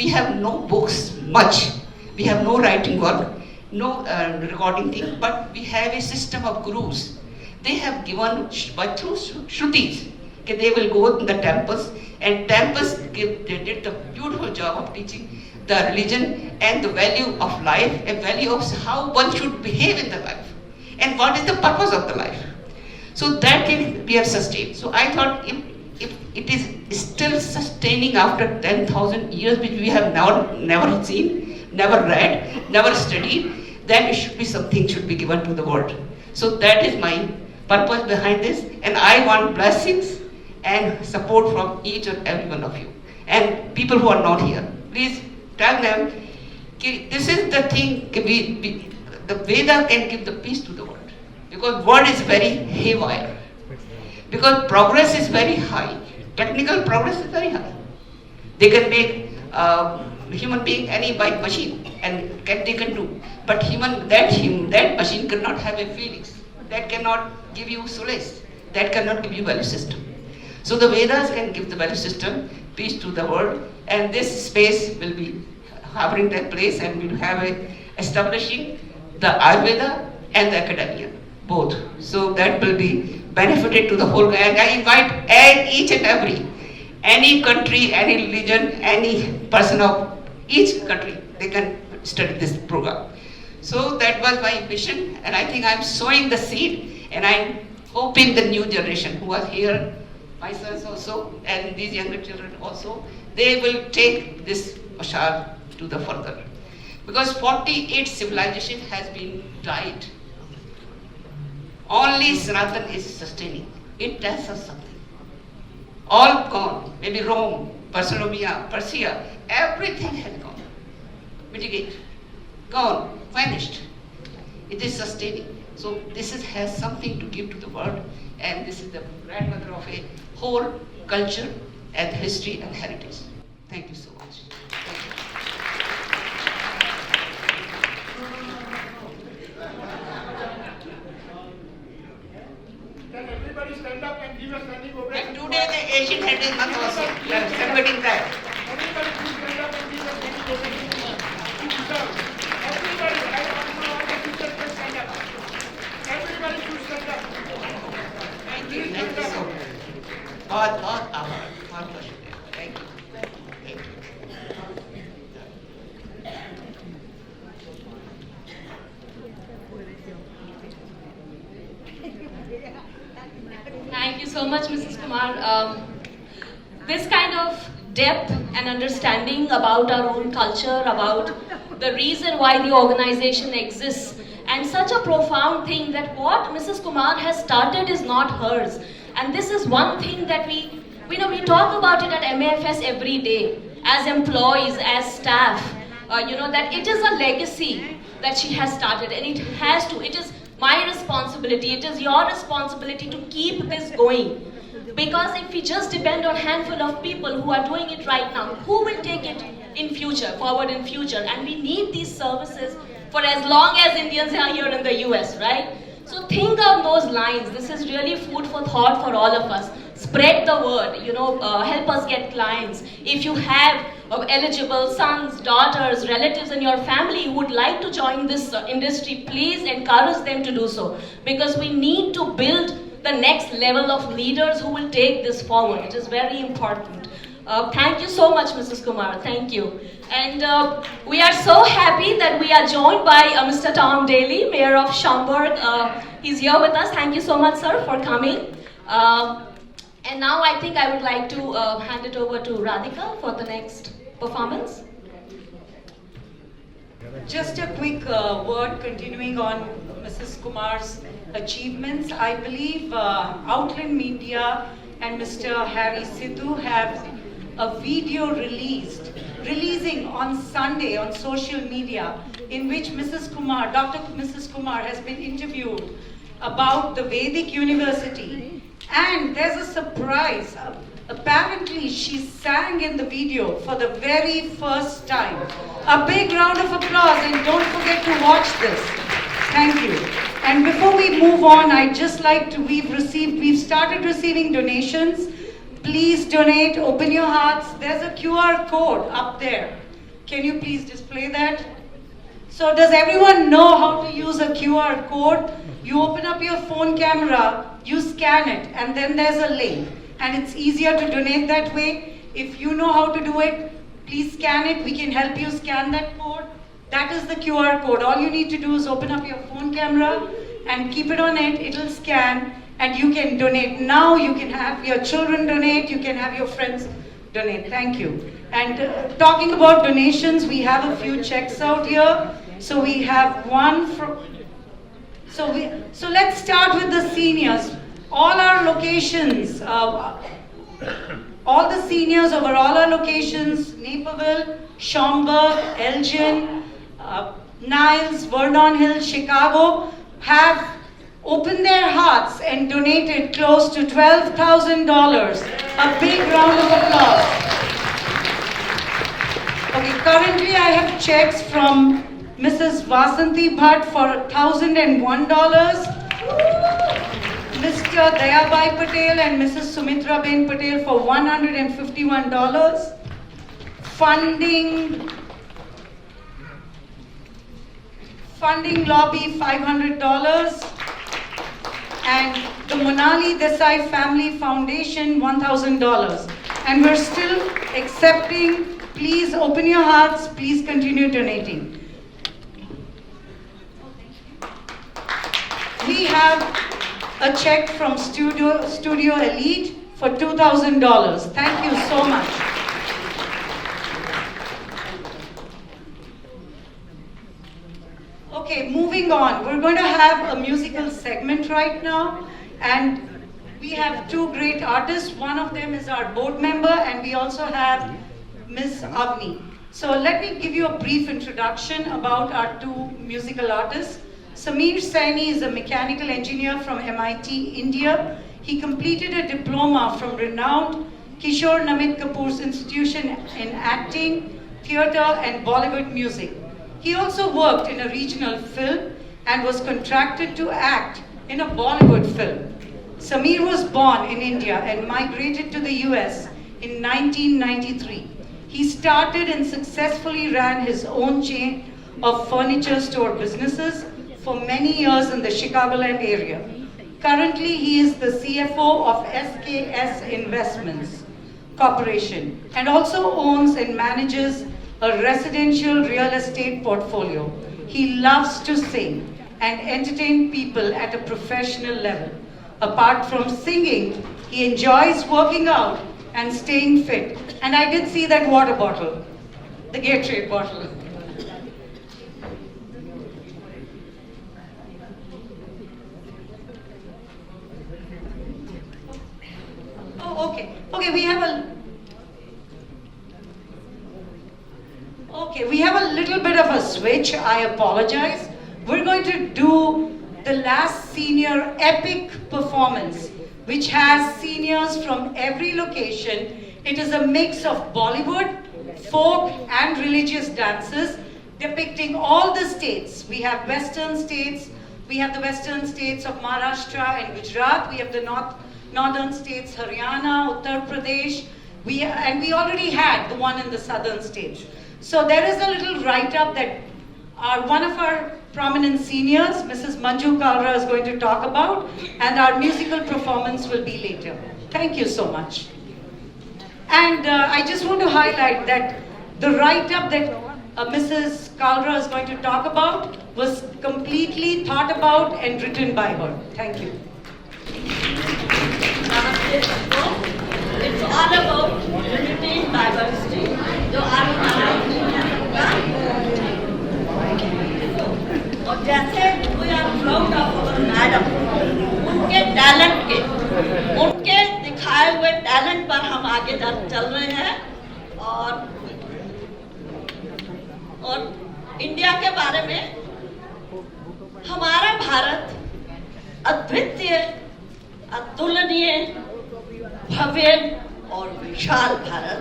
have no books much. We have no writing work, no recording thing, but we have a system of gurus. They have given by through Shrutis. Okay, they will go in the temples, and temples they did the beautiful job of teaching the religion and the value of life, a value of how one should behave in the life, and what is the purpose of the life. So that thing we have sustained. So I thought if it is still sustaining after 10,000 years, which we have never seen, never read, never studied, then it should be something should be given to the world. So that is my purpose behind this, and I want blessings and support from each and every one of you. And people who are not here, please tell them, this is the thing, the Veda can give the peace to the world. Because world is very haywire. Because progress is very high. Technical progress is very high. They can make human being any by machine, and they can do. But that machine cannot have a feelings. that cannot give you solace, that cannot give you value system. So the Vedas can give the value system, peace to the world, and this space will be harboring that place, and we'll have establishing the Ayurveda and the academia, both. So that will be benefited to the whole, and I invite each and every, any country, any religion, any person of each country, they can study this program. So that was my vision, and I think I'm sowing the seed, and I'm hoping the new generation who are here, my sons also, and these younger children also, they will take this ashar to the further. Because 48 civilization has been died. Only Sanatan is sustaining. It tells us something. All gone. Maybe Rome, Persia, everything has gone. Mitigate. Gone. Vanished. It is sustaining. So this has something to give to the world, and this is the grandmother of a whole culture and history and heritage. Thank you so much. Thank you. Can everybody stand up and give a standing ovation? And today the Asian Heritage Month also. We are celebrating that. Everybody please stand up and give a standing ovation. Everybody, I want to know all the teachers to stand up. Everybody should stand up. Thank you. Thank you so much. बहुत आभार, बहुत शुक्रिया. Thank you. Thank you. Thank you so much, Mrs. Kumar. This kind of depth and understanding about our own culture, about the reason why the organization exists, and such a profound thing that what Mrs. Kumar has started is not hers. And this is one thing that we talk about it at MAFS every day, as employees, as staff, that it is a legacy that she has started, and it has to. It is my responsibility, it is your responsibility to keep this going. Because if we just depend on a handful of people who are doing it right now, who will take it forward in future? And we need these services for as long as Indians are here in the US, right? So think of those lines. This is really food for thought for all of us. Spread the word, help us get clients. If you have eligible sons, daughters, relatives in your family who would like to join this industry, please encourage them to do so. Because we need to build the next level of leaders who will take this forward. It is very important. Thank you so much, Mrs. Kumar. Thank you. And we are so happy that we are joined by Mr. Tom Daly, Mayor of Schaumburg. He's here with us. Thank you so much, sir, for coming. And now I think I would like to hand it over to Radhika for the next performance. Just a quick word continuing on Mrs. Kumar's achievements. I believe Outland Media and Mr. Harry Sidhu have a video releasing on Sunday on social media in which Dr. Mrs. Kumar has been interviewed about the Vedic University. And there's a surprise. Apparently, she sang in the video for the very first time. A big round of applause, and don't forget to watch this. Thank you. And before we move on, I'd just like to, we've started receiving donations. Please donate, open your hearts. There's a QR code up there. Can you please display that? So does everyone know how to use a QR code? You open up your phone camera, you scan it, and then there's a link. And it's easier to donate that way. If you know how to do it, please scan it. We can help you scan that code. That is the QR code. All you need to do is open up your phone camera and keep it on it. It'll scan and you can donate. Now you can have your children donate. You can have your friends donate. Thank you. And talking about donations, we have a few checks out here. So we have one from... So let's start with the seniors. All our locations, all the seniors over all our locations, Naperville, Schaumburg, Elgin, Niles, Vernon Hills, Chicago, have opened their hearts and donated close to $12,000. A big round of applause. Okay, currently I have checks from Mrs. Vasanti Bhatt for $1,001. Mr. Dayabai Patel and Mrs. Sumitra Ben Patel for $151. Funding lobby $500. And the Monali Desai Family Foundation $1,000. And we're still accepting. Please open your hearts. Please continue donating. We have a check from Studio Elite for $2,000. Thank you so much. Okay, moving on. We're going to have a musical segment right now, and we have two great artists. One of them is our board member, and we also have Ms. Avni. So let me give you a brief introduction about our two musical artists. Sameer Saini is a mechanical engineer from MIT, India. He completed a diploma from renowned Kishore Namit Kapoor's Institution in Acting, Theatre and Bollywood Music. He also worked in a regional film and was contracted to act in a Bollywood film. Sameer was born in India and migrated to the US in 1993. He started and successfully ran his own chain of furniture store businesses for many years in the Chicagoland area. Currently, he is the CFO of SKS Investments Corporation and also owns and manages a residential real estate portfolio. He loves to sing and entertain people at a professional level. Apart from singing, he enjoys working out and staying fit. And I did see that water bottle, the Gatorade bottle. Oh, okay. Okay, we have a little bit of a switch. I apologize. We're going to do the last senior epic performance, which has seniors from every location. It is a mix of Bollywood, folk, and religious dances depicting all the states. We have western states. We have the western states of Maharashtra and Gujarat. We have the northern states, Haryana, Uttar Pradesh. We already had the one in the southern states. So there is a little write-up that one of our prominent seniors, Mrs. Manju Kalra, is going to talk about, and our musical performance will be later. Thank you so much. And I just want to highlight that the write-up that Mrs. Kalra is going to talk about was completely thought about and written by her. Thank you. It's all about unity and diversity. और जैसे we are proud of our madam, उनके talent के, उनके दिखाए हुए talent पर हम आगे चल रहे हैं और इंडिया के बारे में हमारा भारत अद्वितीय, अतुलनीय, भव्य और विशाल भारत।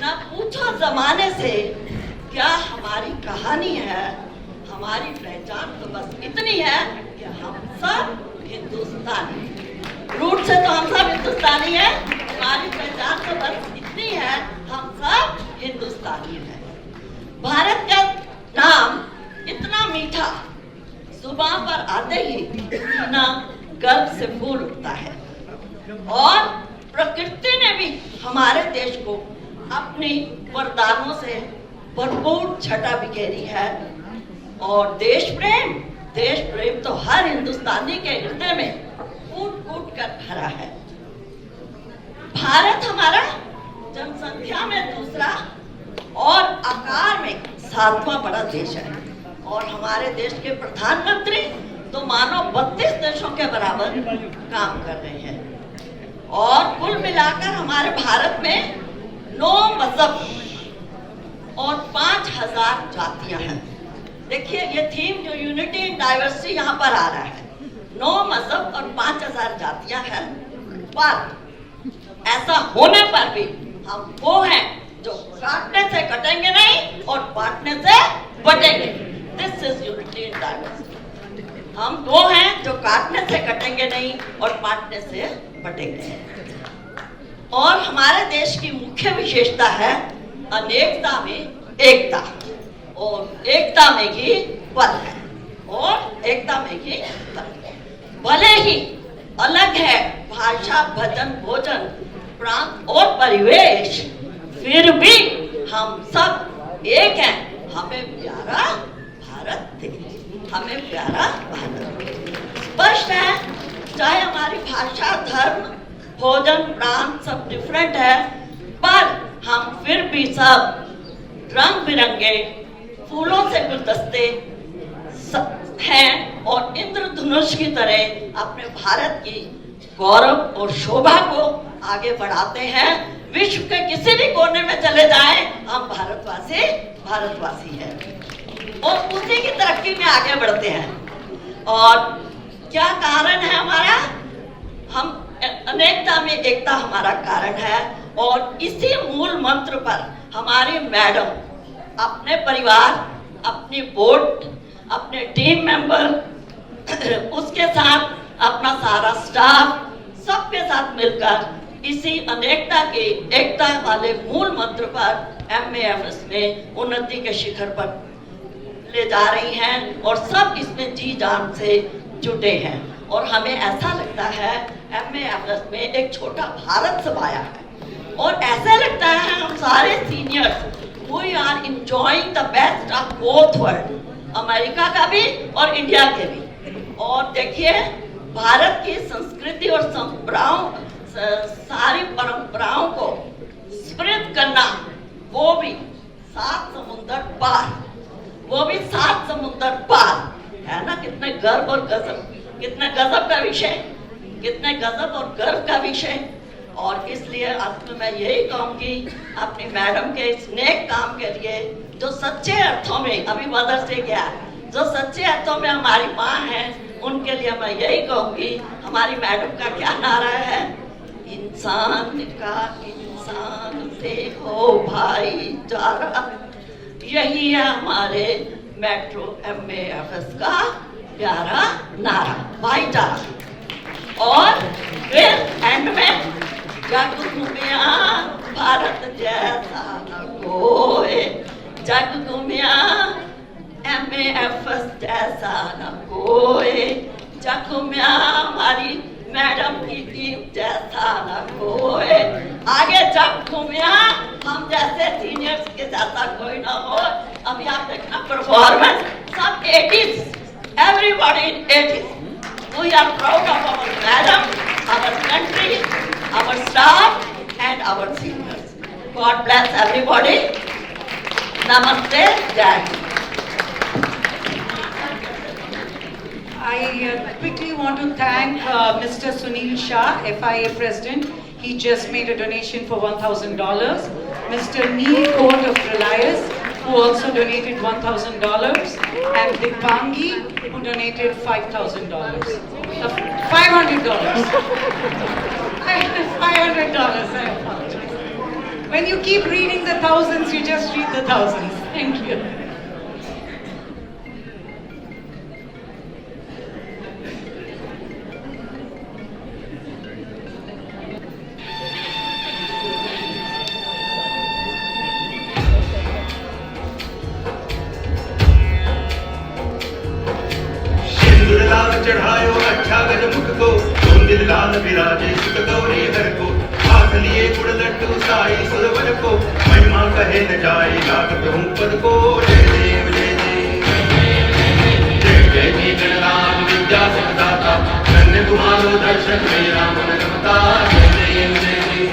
ना पूछो जमाने से क्या हमारी कहानी है, हमारी पहचान तो बस इतनी है कि हम सब हिंदुस्तानी। रूट से तो हम सब हिंदुस्तानी हैं, हमारी पहचान तो बस इतनी है, हम सब हिंदुस्तानी हैं। भारत का नाम इतना मीठा, जुबान पर आते ही सीना गर्व से फूल उठता है। और प्रकृति ने भी हमारे देश को अपनी वरदानों से भरपूर छटा बिखेरी है। और देश प्रेम तो हर हिंदुस्तानी के हृदय में कूट कूट कर भरा है। भारत हमारा जनसंख्या में दूसरा और आकार में 7वां बड़ा देश है। और हमारे देश के प्रधानमंत्री तो मानो 32 देशों के बराबर काम कर रहे हैं। और कुल मिलाकर हमारे भारत में 9 मजहब और 5000 जातियां हैं। देखिए ये थीम जो यूनिटी एंड डाइवर्सिटी यहाँ पर आ रहा है, 9 मजहब और 5000 जातियां हैं। पर ऐसा होने पर भी हम वो हैं जो काटने से कटेंगे नहीं और बांटने से बटेंगे। This is unity and diversity. हम दो हैं जो काटने से कटेंगे नहीं और बांटने से बटेंगे नहीं। और हमारे देश की मुख्य विशेषता है अनेकता में एकता, और एकता में ही बल है, और एकता में ही बल है। भले ही अलग है भाषा, भजन, भोजन, प्रांत और परिवेश, फिर भी हम सब एक हैं। हमें प्यारा भारत देश, हमें प्यारा भारत देश। स्पष्ट है, चाहे हमारी भाषा, धर्म, भोजन, प्रांत सब डिफरेंट है, पर हम फिर भी सब रंग बिरंगे फूलों से गुलदस्ते हैं और इंद्रधनुष की तरह अपने भारत की गौरव और शोभा को आगे बढ़ाते हैं। विश्व के किसी भी कोने में चले जाएं, हम भारतवासी हैं और उसी की तरक्की में आगे बढ़ते हैं। और क्या कारण है हमारा? हम अनेकता में एकता हमारा कारण है, और इसी मूल मंत्र पर हमारी मैडम अपने परिवार, अपनी बोर्ड, अपने टीम मेंबर, उसके साथ अपना सारा स्टाफ, सबके साथ मिलकर इसी अनेकता के एकता वाले मूल मंत्र पर MAFS में उन्नति के शिखर पर ले जा रही हैं, और सब इसमें जी जान से जुटे हैं। और हमें ऐसा लगता है MAFS में एक छोटा भारत समाया है, और ऐसा लगता है हम सारे seniors we are enjoying the best of both world, America का भी और इंडिया के भी। और देखिए, भारत की संस्कृति और सारी परंपराओं को स्मृत करना, वो भी 7 समुंदर पार, वो भी 7 समुंदर पार, है ना? कितने गर्व और गजब, कितने गजब का विषय, कितने गजब और गर्व का विषय। और इसलिए अंत में मैं यही कहूँगी अपनी मैडम के इस नेक काम के लिए, जो सच्चे अर्थों में, अभी मदर्स डे गया, जो सच्चे अर्थों में हमारी माँ है, उनके लिए मैं यही कहूँगी, हमारी मैडम का क्या नारा है? इंसान का इंसान से हो भाईचारा, यही है हमारे मेट्रो MAFS का प्यारा नारा, भाईचारा। और फिर एंड में जग घूमिया भारत जैसा न कोई, जग घूमिया MAFS जैसा न कोई, जग घूमिया हमारी मैडम की टीम जैसा न कोई, आगे जग घूमिया हम जैसे सीनियर्स के जैसा कोई ना हो। अभी आप देखना परफॉर्मेंस, सब 80s, everybody in 80s. We are proud of our madam, our country, our staff and our seniors. God bless everybody. Namaste, Jai. I quickly want to thank Mr. Sunil Shah, FIA President. He just made a donation for $1,000. Mr. Neil Court of Reliance, who also donated $1,000. And Dipangi, who donated $5,000. $500. $500, I apologize. When you keep reading the thousands, you just read the thousands. Thank you. चढ़ायो अच्छा गज मुख को, तुम दिल लाल विराजे सुत गौरी हर को, हाथ लिए गुड़ लड्डू साई सुरवर को, महिमा कहे न जाए लागत हूँ पद को। जय देव जय देव, जय जय जी गणराज विद्या सुखदाता, धन्य तुम्हारो दर्शन मेरा मन रमता। जय देव जय देव।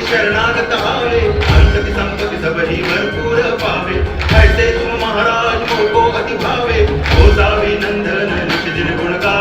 शरणागत आवे, अंत संपत्ति सब ही भरपूर पावे, ऐसे तुम महाराज मोको अति भावे, होता भी नंदन नित दिन गुण गा।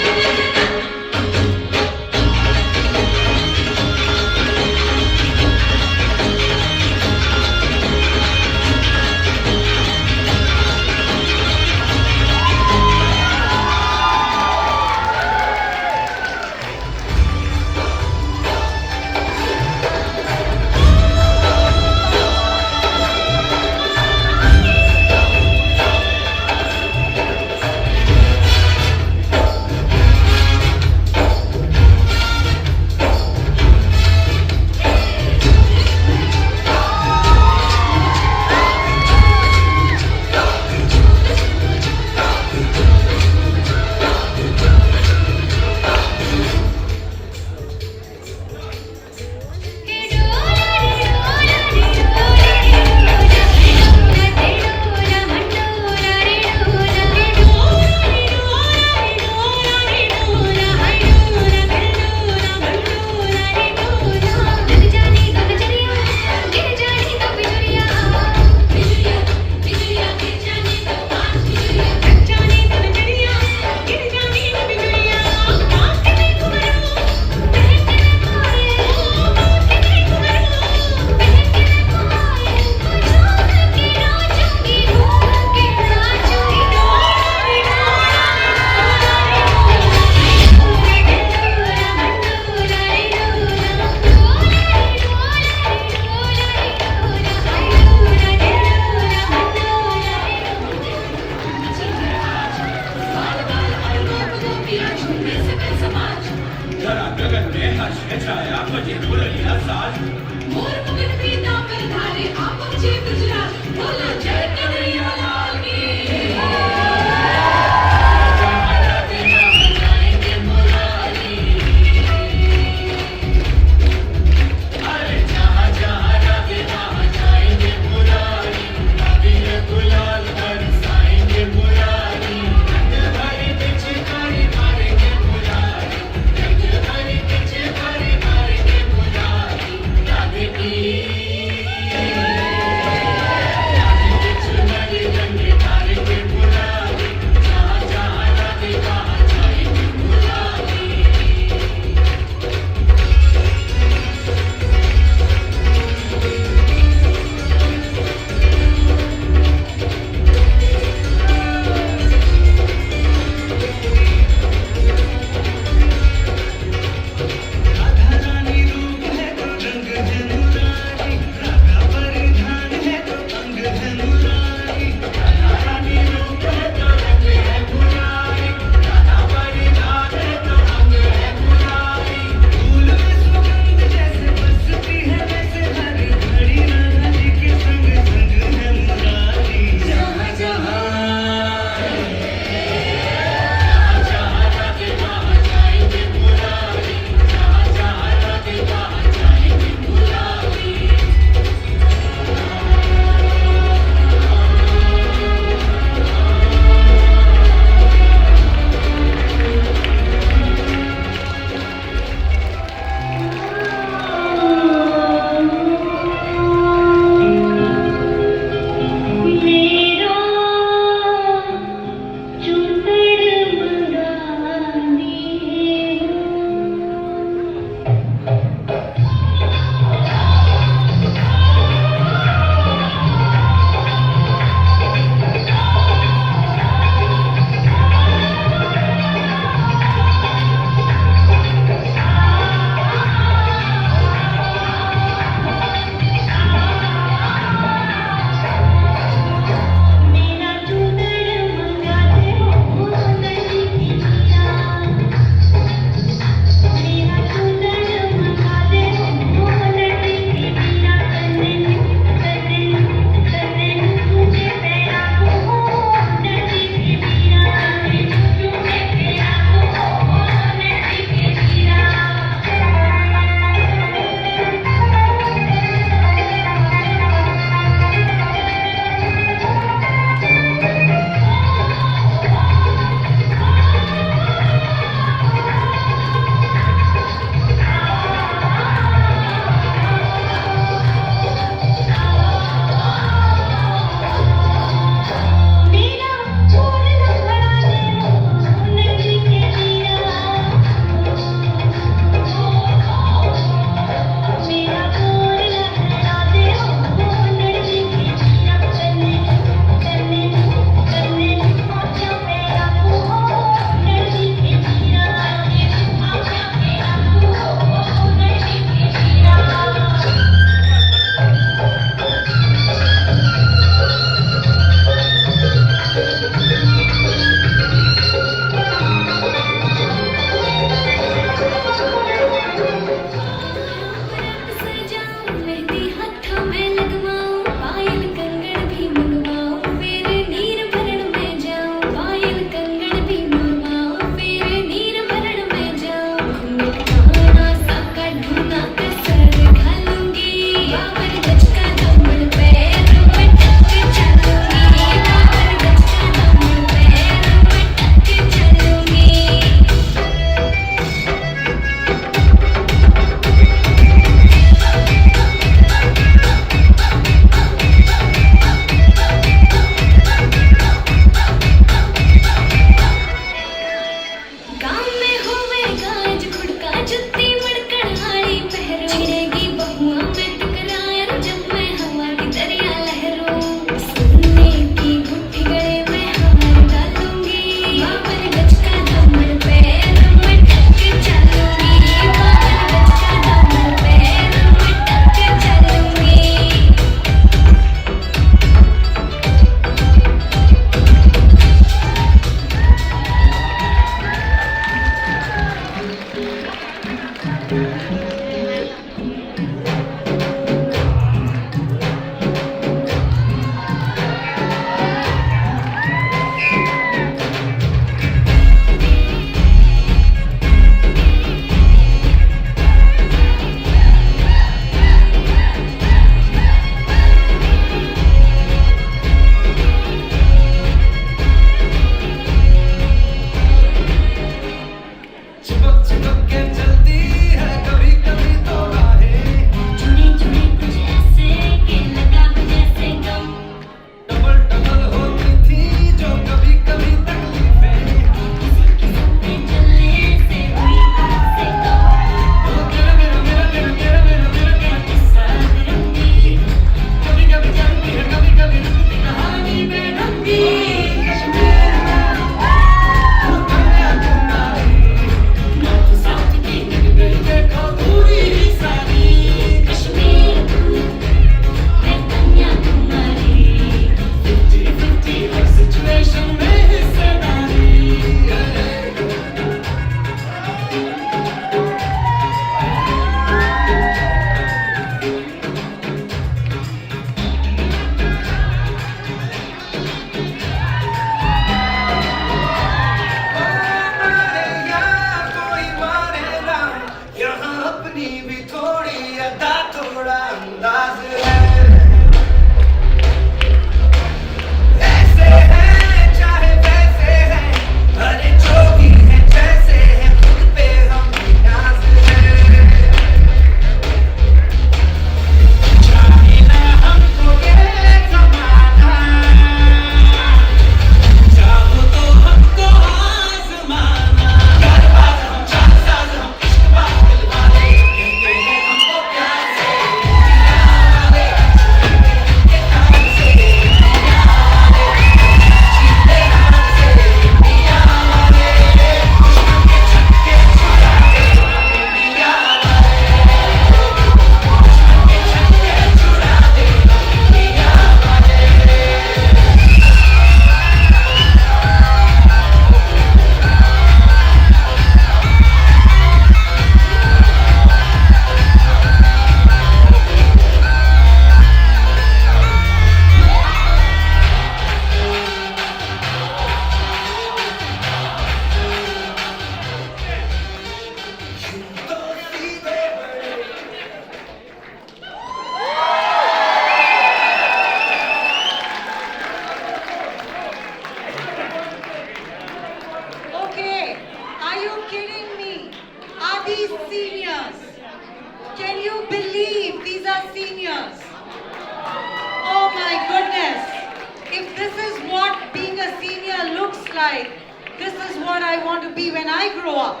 like, this is what I want to be when I grow up.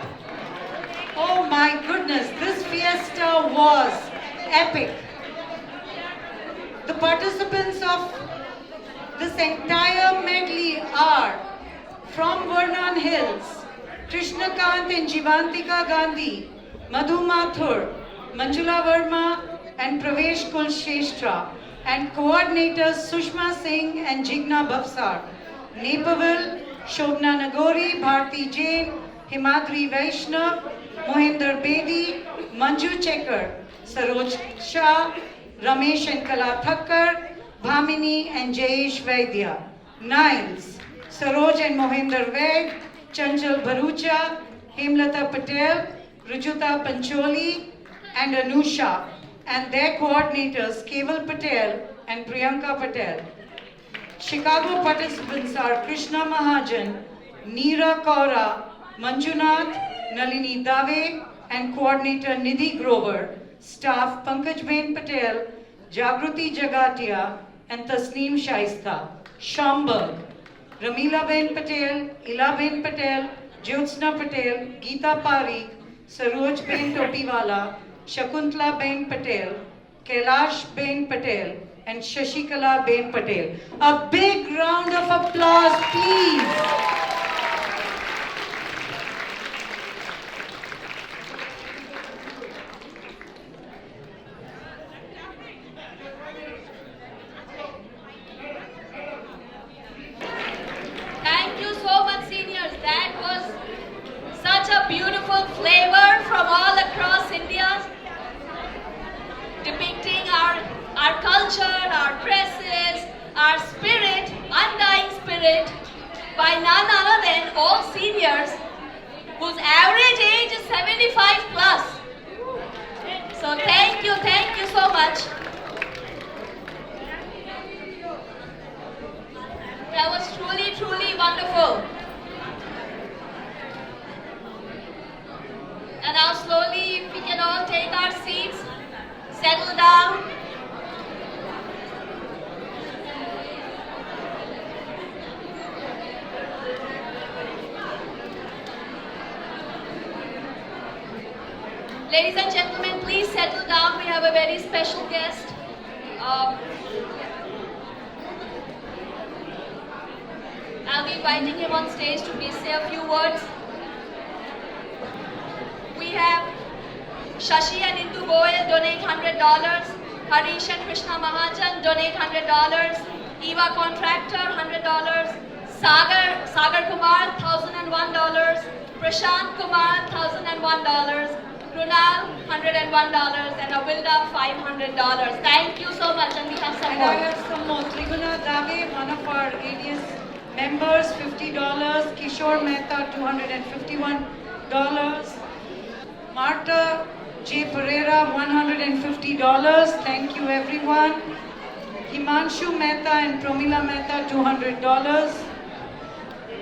Oh my goodness, this fiesta was epic. The participants of this entire medley are from Vernon Hills, Krishnakant and Jivantika Gandhi, Madhu Mathur, Manjula Verma and Pravesh Kulshreshtha, and coordinators Sushma Singh and Jigna Bhavsar, Naperville, Shobna Nagori, Bharti Jain, Himadri Vaishnav, Mohinder Bedi, Manju Checker, Saroj Shah, Ramesh and Kala Thakkar, Bhamini and Jayesh Vaidya. Niles, Saroj and Mohinder Vaid, Chanchal Bharucha, Hemlata Patel, Rujuta Pancholi, and Anusha, and their coordinators Keval Patel and Priyanka Patel. Chicago participants are Krishna Mahajan, Neera Kaura, Manjunath, Nalini Dave, and coordinator Nidhi Grover. Staff Pankaj Ben Patel, Jagruti Jagatia, and Tasneem Shaista. Schaumburg, Ramila Ben Patel, Ila Ben Patel, Jyotsna Patel, Geeta Parikh, Saroj Ben Topiwala, Shakuntala Ben Patel, Kailash Ben Patel, and Shashikala Ben Patel. A big round of applause, please. Thank you so much, seniors. That was such a beautiful flavor from all across India, depicting our culture, our dresses, our spirit, undying spirit, by none other than all seniors whose average age is 75 plus. So thank you so much. That was truly, truly wonderful. And now slowly, if we can all take our seats, settle down. Ladies and gentlemen, please settle down. We have a very special guest. I'll be inviting him on stage to please say a few words. We have Shashi and Indu Goyal donate $100. Harish and Krishna Mahajan donate $100. Eva Contractor $100. Sagar Kumar $1,001. Prashant Kumar $1,001. Krunal $101 and Avilda $500. Thank you so much, and we have some And more. I have some more. Triguna Dave, one of our ADS members, $50. Kishore Mehta, $251. Marta J. Pereira, $150. Thank you, everyone. Himanshu Mehta and Promila Mehta, $200.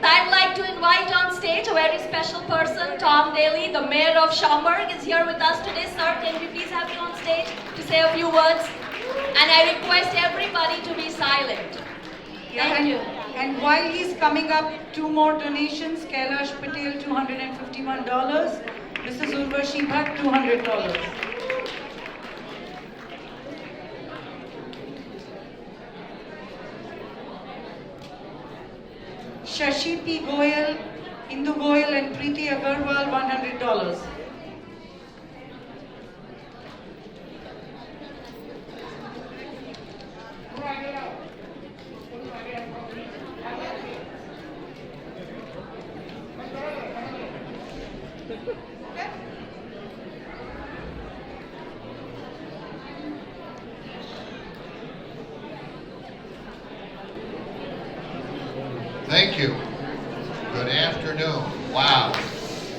I'd like to invite on stage a very special person, Tom Daly, the mayor of Schaumburg, is here with us today. Sir, can we please have you on stage to say a few words? And I request everybody to be silent. Thank you. And while he's coming up, two more donations. Kailash Patel, $251. Mrs. Urvashi Bhatt, $200. Shashi P. Goyal, Indu Goyal and Preeti Agarwal, $100. Thank you. Good afternoon. Wow.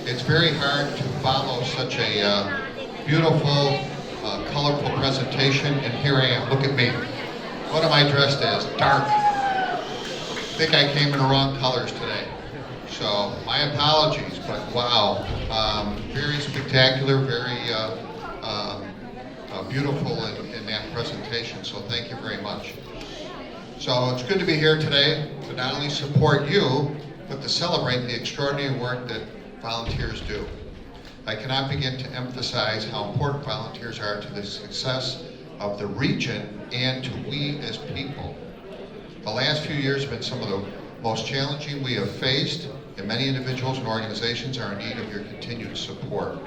It's very hard to follow such a beautiful, colorful presentation, and here I am. Look at me. What am I dressed as? Dark. I think I came in the wrong colors today. So my apologies, but wow. Very spectacular, very beautiful in that presentation, so thank you very much. So it's good to be here today to not only support you, but to celebrate the extraordinary work that volunteers do. I cannot begin to emphasize how important volunteers are to the success of the region and to we as people. The last few years have been some of the most challenging we have faced, and many individuals and organizations are in need of your continued support.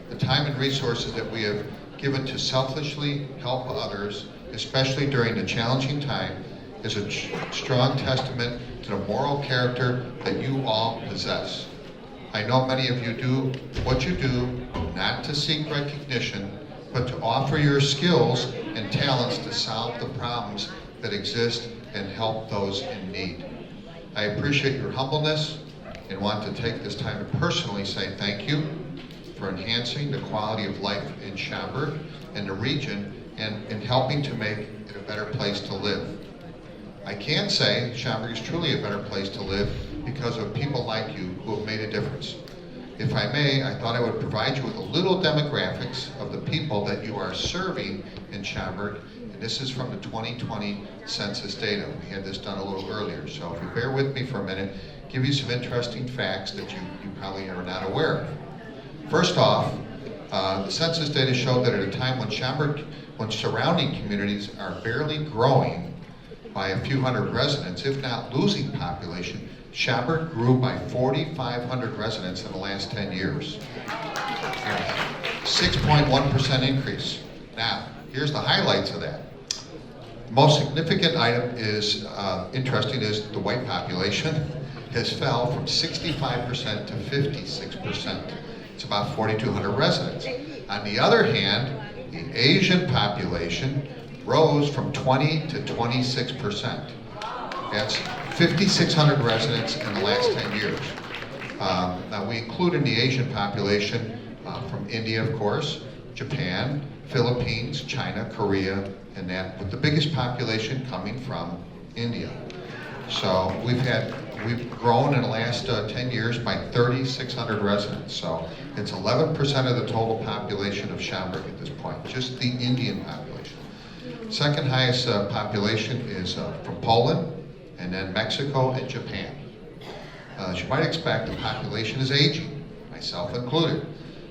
The time and resources that we have given to selflessly help others, especially during the challenging time, is a strong testament to the moral character that you all possess. I know many of you do what you do, not to seek recognition, but to offer your skills and talents to solve the problems that exist and help those in need. I appreciate your humbleness and want to take this time to personally say thank you for enhancing the quality of life in Schaumburg and the region and in helping to make it a better place to live. I can say Schaumburg is truly a better place to live because of people like you who have made a difference. If I may, I thought I would provide you with a little demographics of the people that you are serving in Schaumburg, and this is from the 2020 census data. We had this done a little earlier, so if you bear with me for a minute, give you some interesting facts that you probably are not aware of. First off, the census data showed that at a time when surrounding communities are barely growing by a few hundred residents, if not losing population, Schaumburg grew by 4,500 residents in the last 10 years. 6.1% increase. Now, here's the highlights of that. The most significant item is, interesting, is the white population has fell from 65% to 56%. It's about 4,200 residents. On the other hand, the Asian population rose from 20 to 26%. That's 5,600 residents in the last 10 years. Now we include in the Asian population from India, of course, Japan, Philippines, China, Korea, and that, with the biggest population coming from India. So we've grown in the last 10 years by 3,600 residents. So it's 11% of the total population of Schaumburg at this point, just the Indian population. Second highest population is from Poland, and then Mexico and Japan. As you might expect, the population is aging, myself included.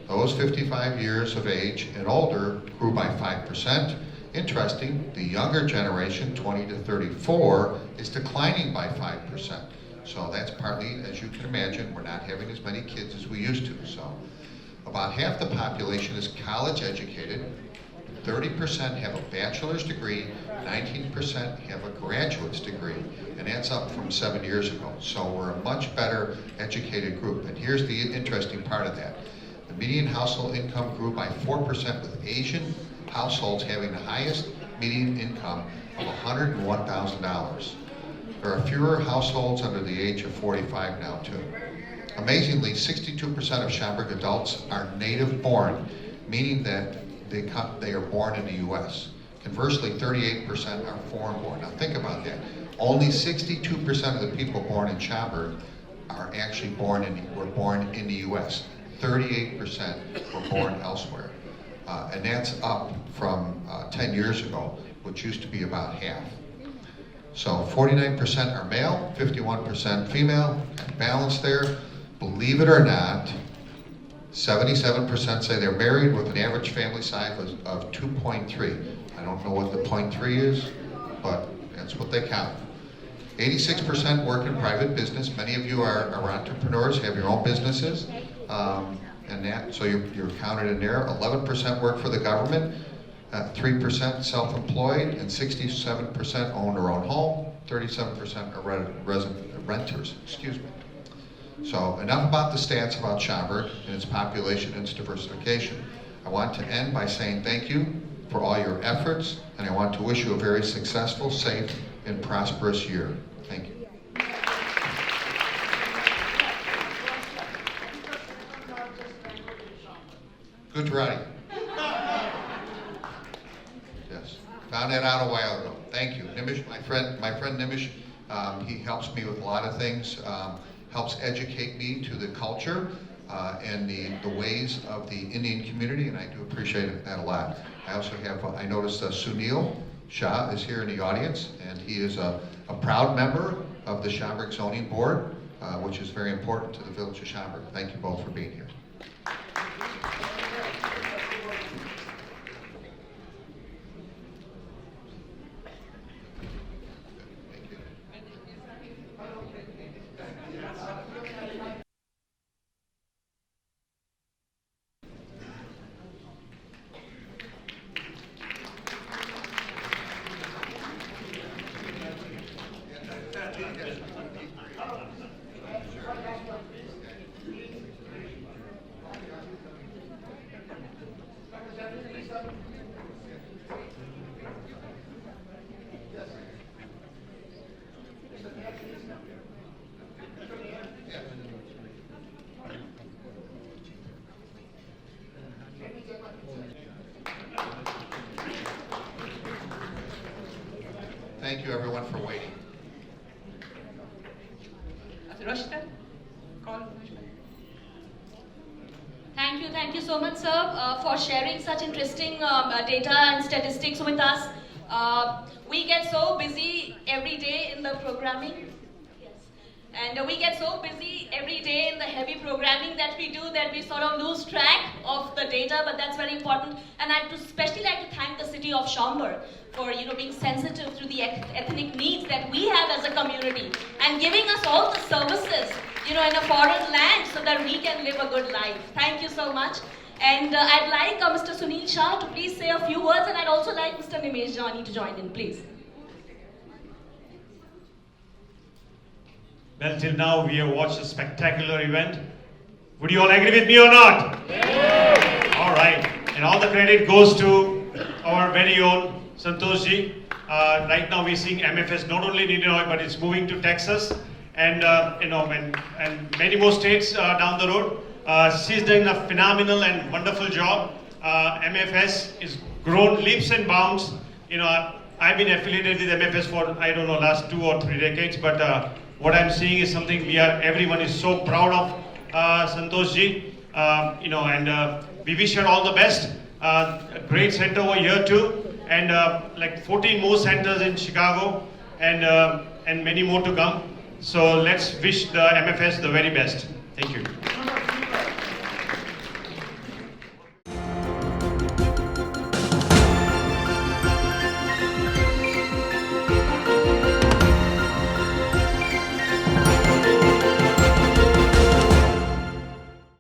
Those 55 years of age and older grew by 5%. Interesting, the younger generation, 20 to 34, is declining by 5%. So that's partly, as you can imagine, we're not having as many kids as we used to. So about half the population is college educated, 30% have a bachelor's degree, 19% have a graduate's degree, and that's up from 7 years ago. So we're a much better educated group. And here's the interesting part of that. The median household income grew by 4%, with Asian households having the highest median income of $101,000. There are fewer households under the age of 45 now too. Amazingly, 62% of Schaumburg adults are native born, meaning that they are born in the U.S. Conversely, 38% are foreign born. Now think about that. Only 62% of the people born in Schaumburg are actually born in the U.S. 38% were born elsewhere. And that's up from 10 years ago, which used to be about half. So 49% are male, 51% female, balanced there. Believe it or not, 77% say they're married with an average family size of 2.3. I don't know what the 0.3 is, but that's what they count. 86% work in private business. Many of you are entrepreneurs, have your own businesses, and that, so you're counted in there. 11% work for the government, 3% self-employed, and 67% own their own home. 37% are renters. Excuse me. So enough about the stats about Schaumburg and its population and its diversification. I want to end by saying thank you for all your efforts, and I want to wish you a very successful, safe, and prosperous year. Thank you. Gujarati. Yes, found that out a while ago. Thank you. Nimish, my friend Nimish, he helps me with a lot of things. Helps educate me to the culture and the ways of the Indian community, and I do appreciate that a lot. I also have, I noticed Sunil Shah is here in the audience, and he is a proud member of the Schaumburg Zoning Board. which is very important to the village of Schaumburg. Thank you both for being here. Thank you everyone for waiting. Roshita, call. Thank you so much, sir, for sharing such interesting data and statistics with us. We get so busy every day in the programming. And we get so busy every day in the heavy programming that we do that we sort of lose track of the data, but that's very important. And I'd especially like to thank the city of Schaumburg for being sensitive to the ethnic needs that we have as a community and giving us all the services in a foreign land so that we can live a good life. Thank you so much. And I'd like Mr. Sunil Shah to please say a few words, and I'd also like Mr. Nimesh Jani to join in, please. Well, till now we have watched a spectacular event. Would you all agree with me or not? Yeah. All right. And all the credit goes to our very own Santoshji. Right now we're seeing MFS not only in Illinois, but it's moving to Texas and and many more states down the road. She's doing a phenomenal and wonderful job. MFS is grown leaps and bounds. I've been affiliated with MFS for last 2 or 3 decades, but what I'm seeing is something everyone is so proud of Santoshji, and we wish her all the best. A great center over here too, and like 14 more centers in Chicago, and many more to come. So let's wish the MFS the very best. Thank you.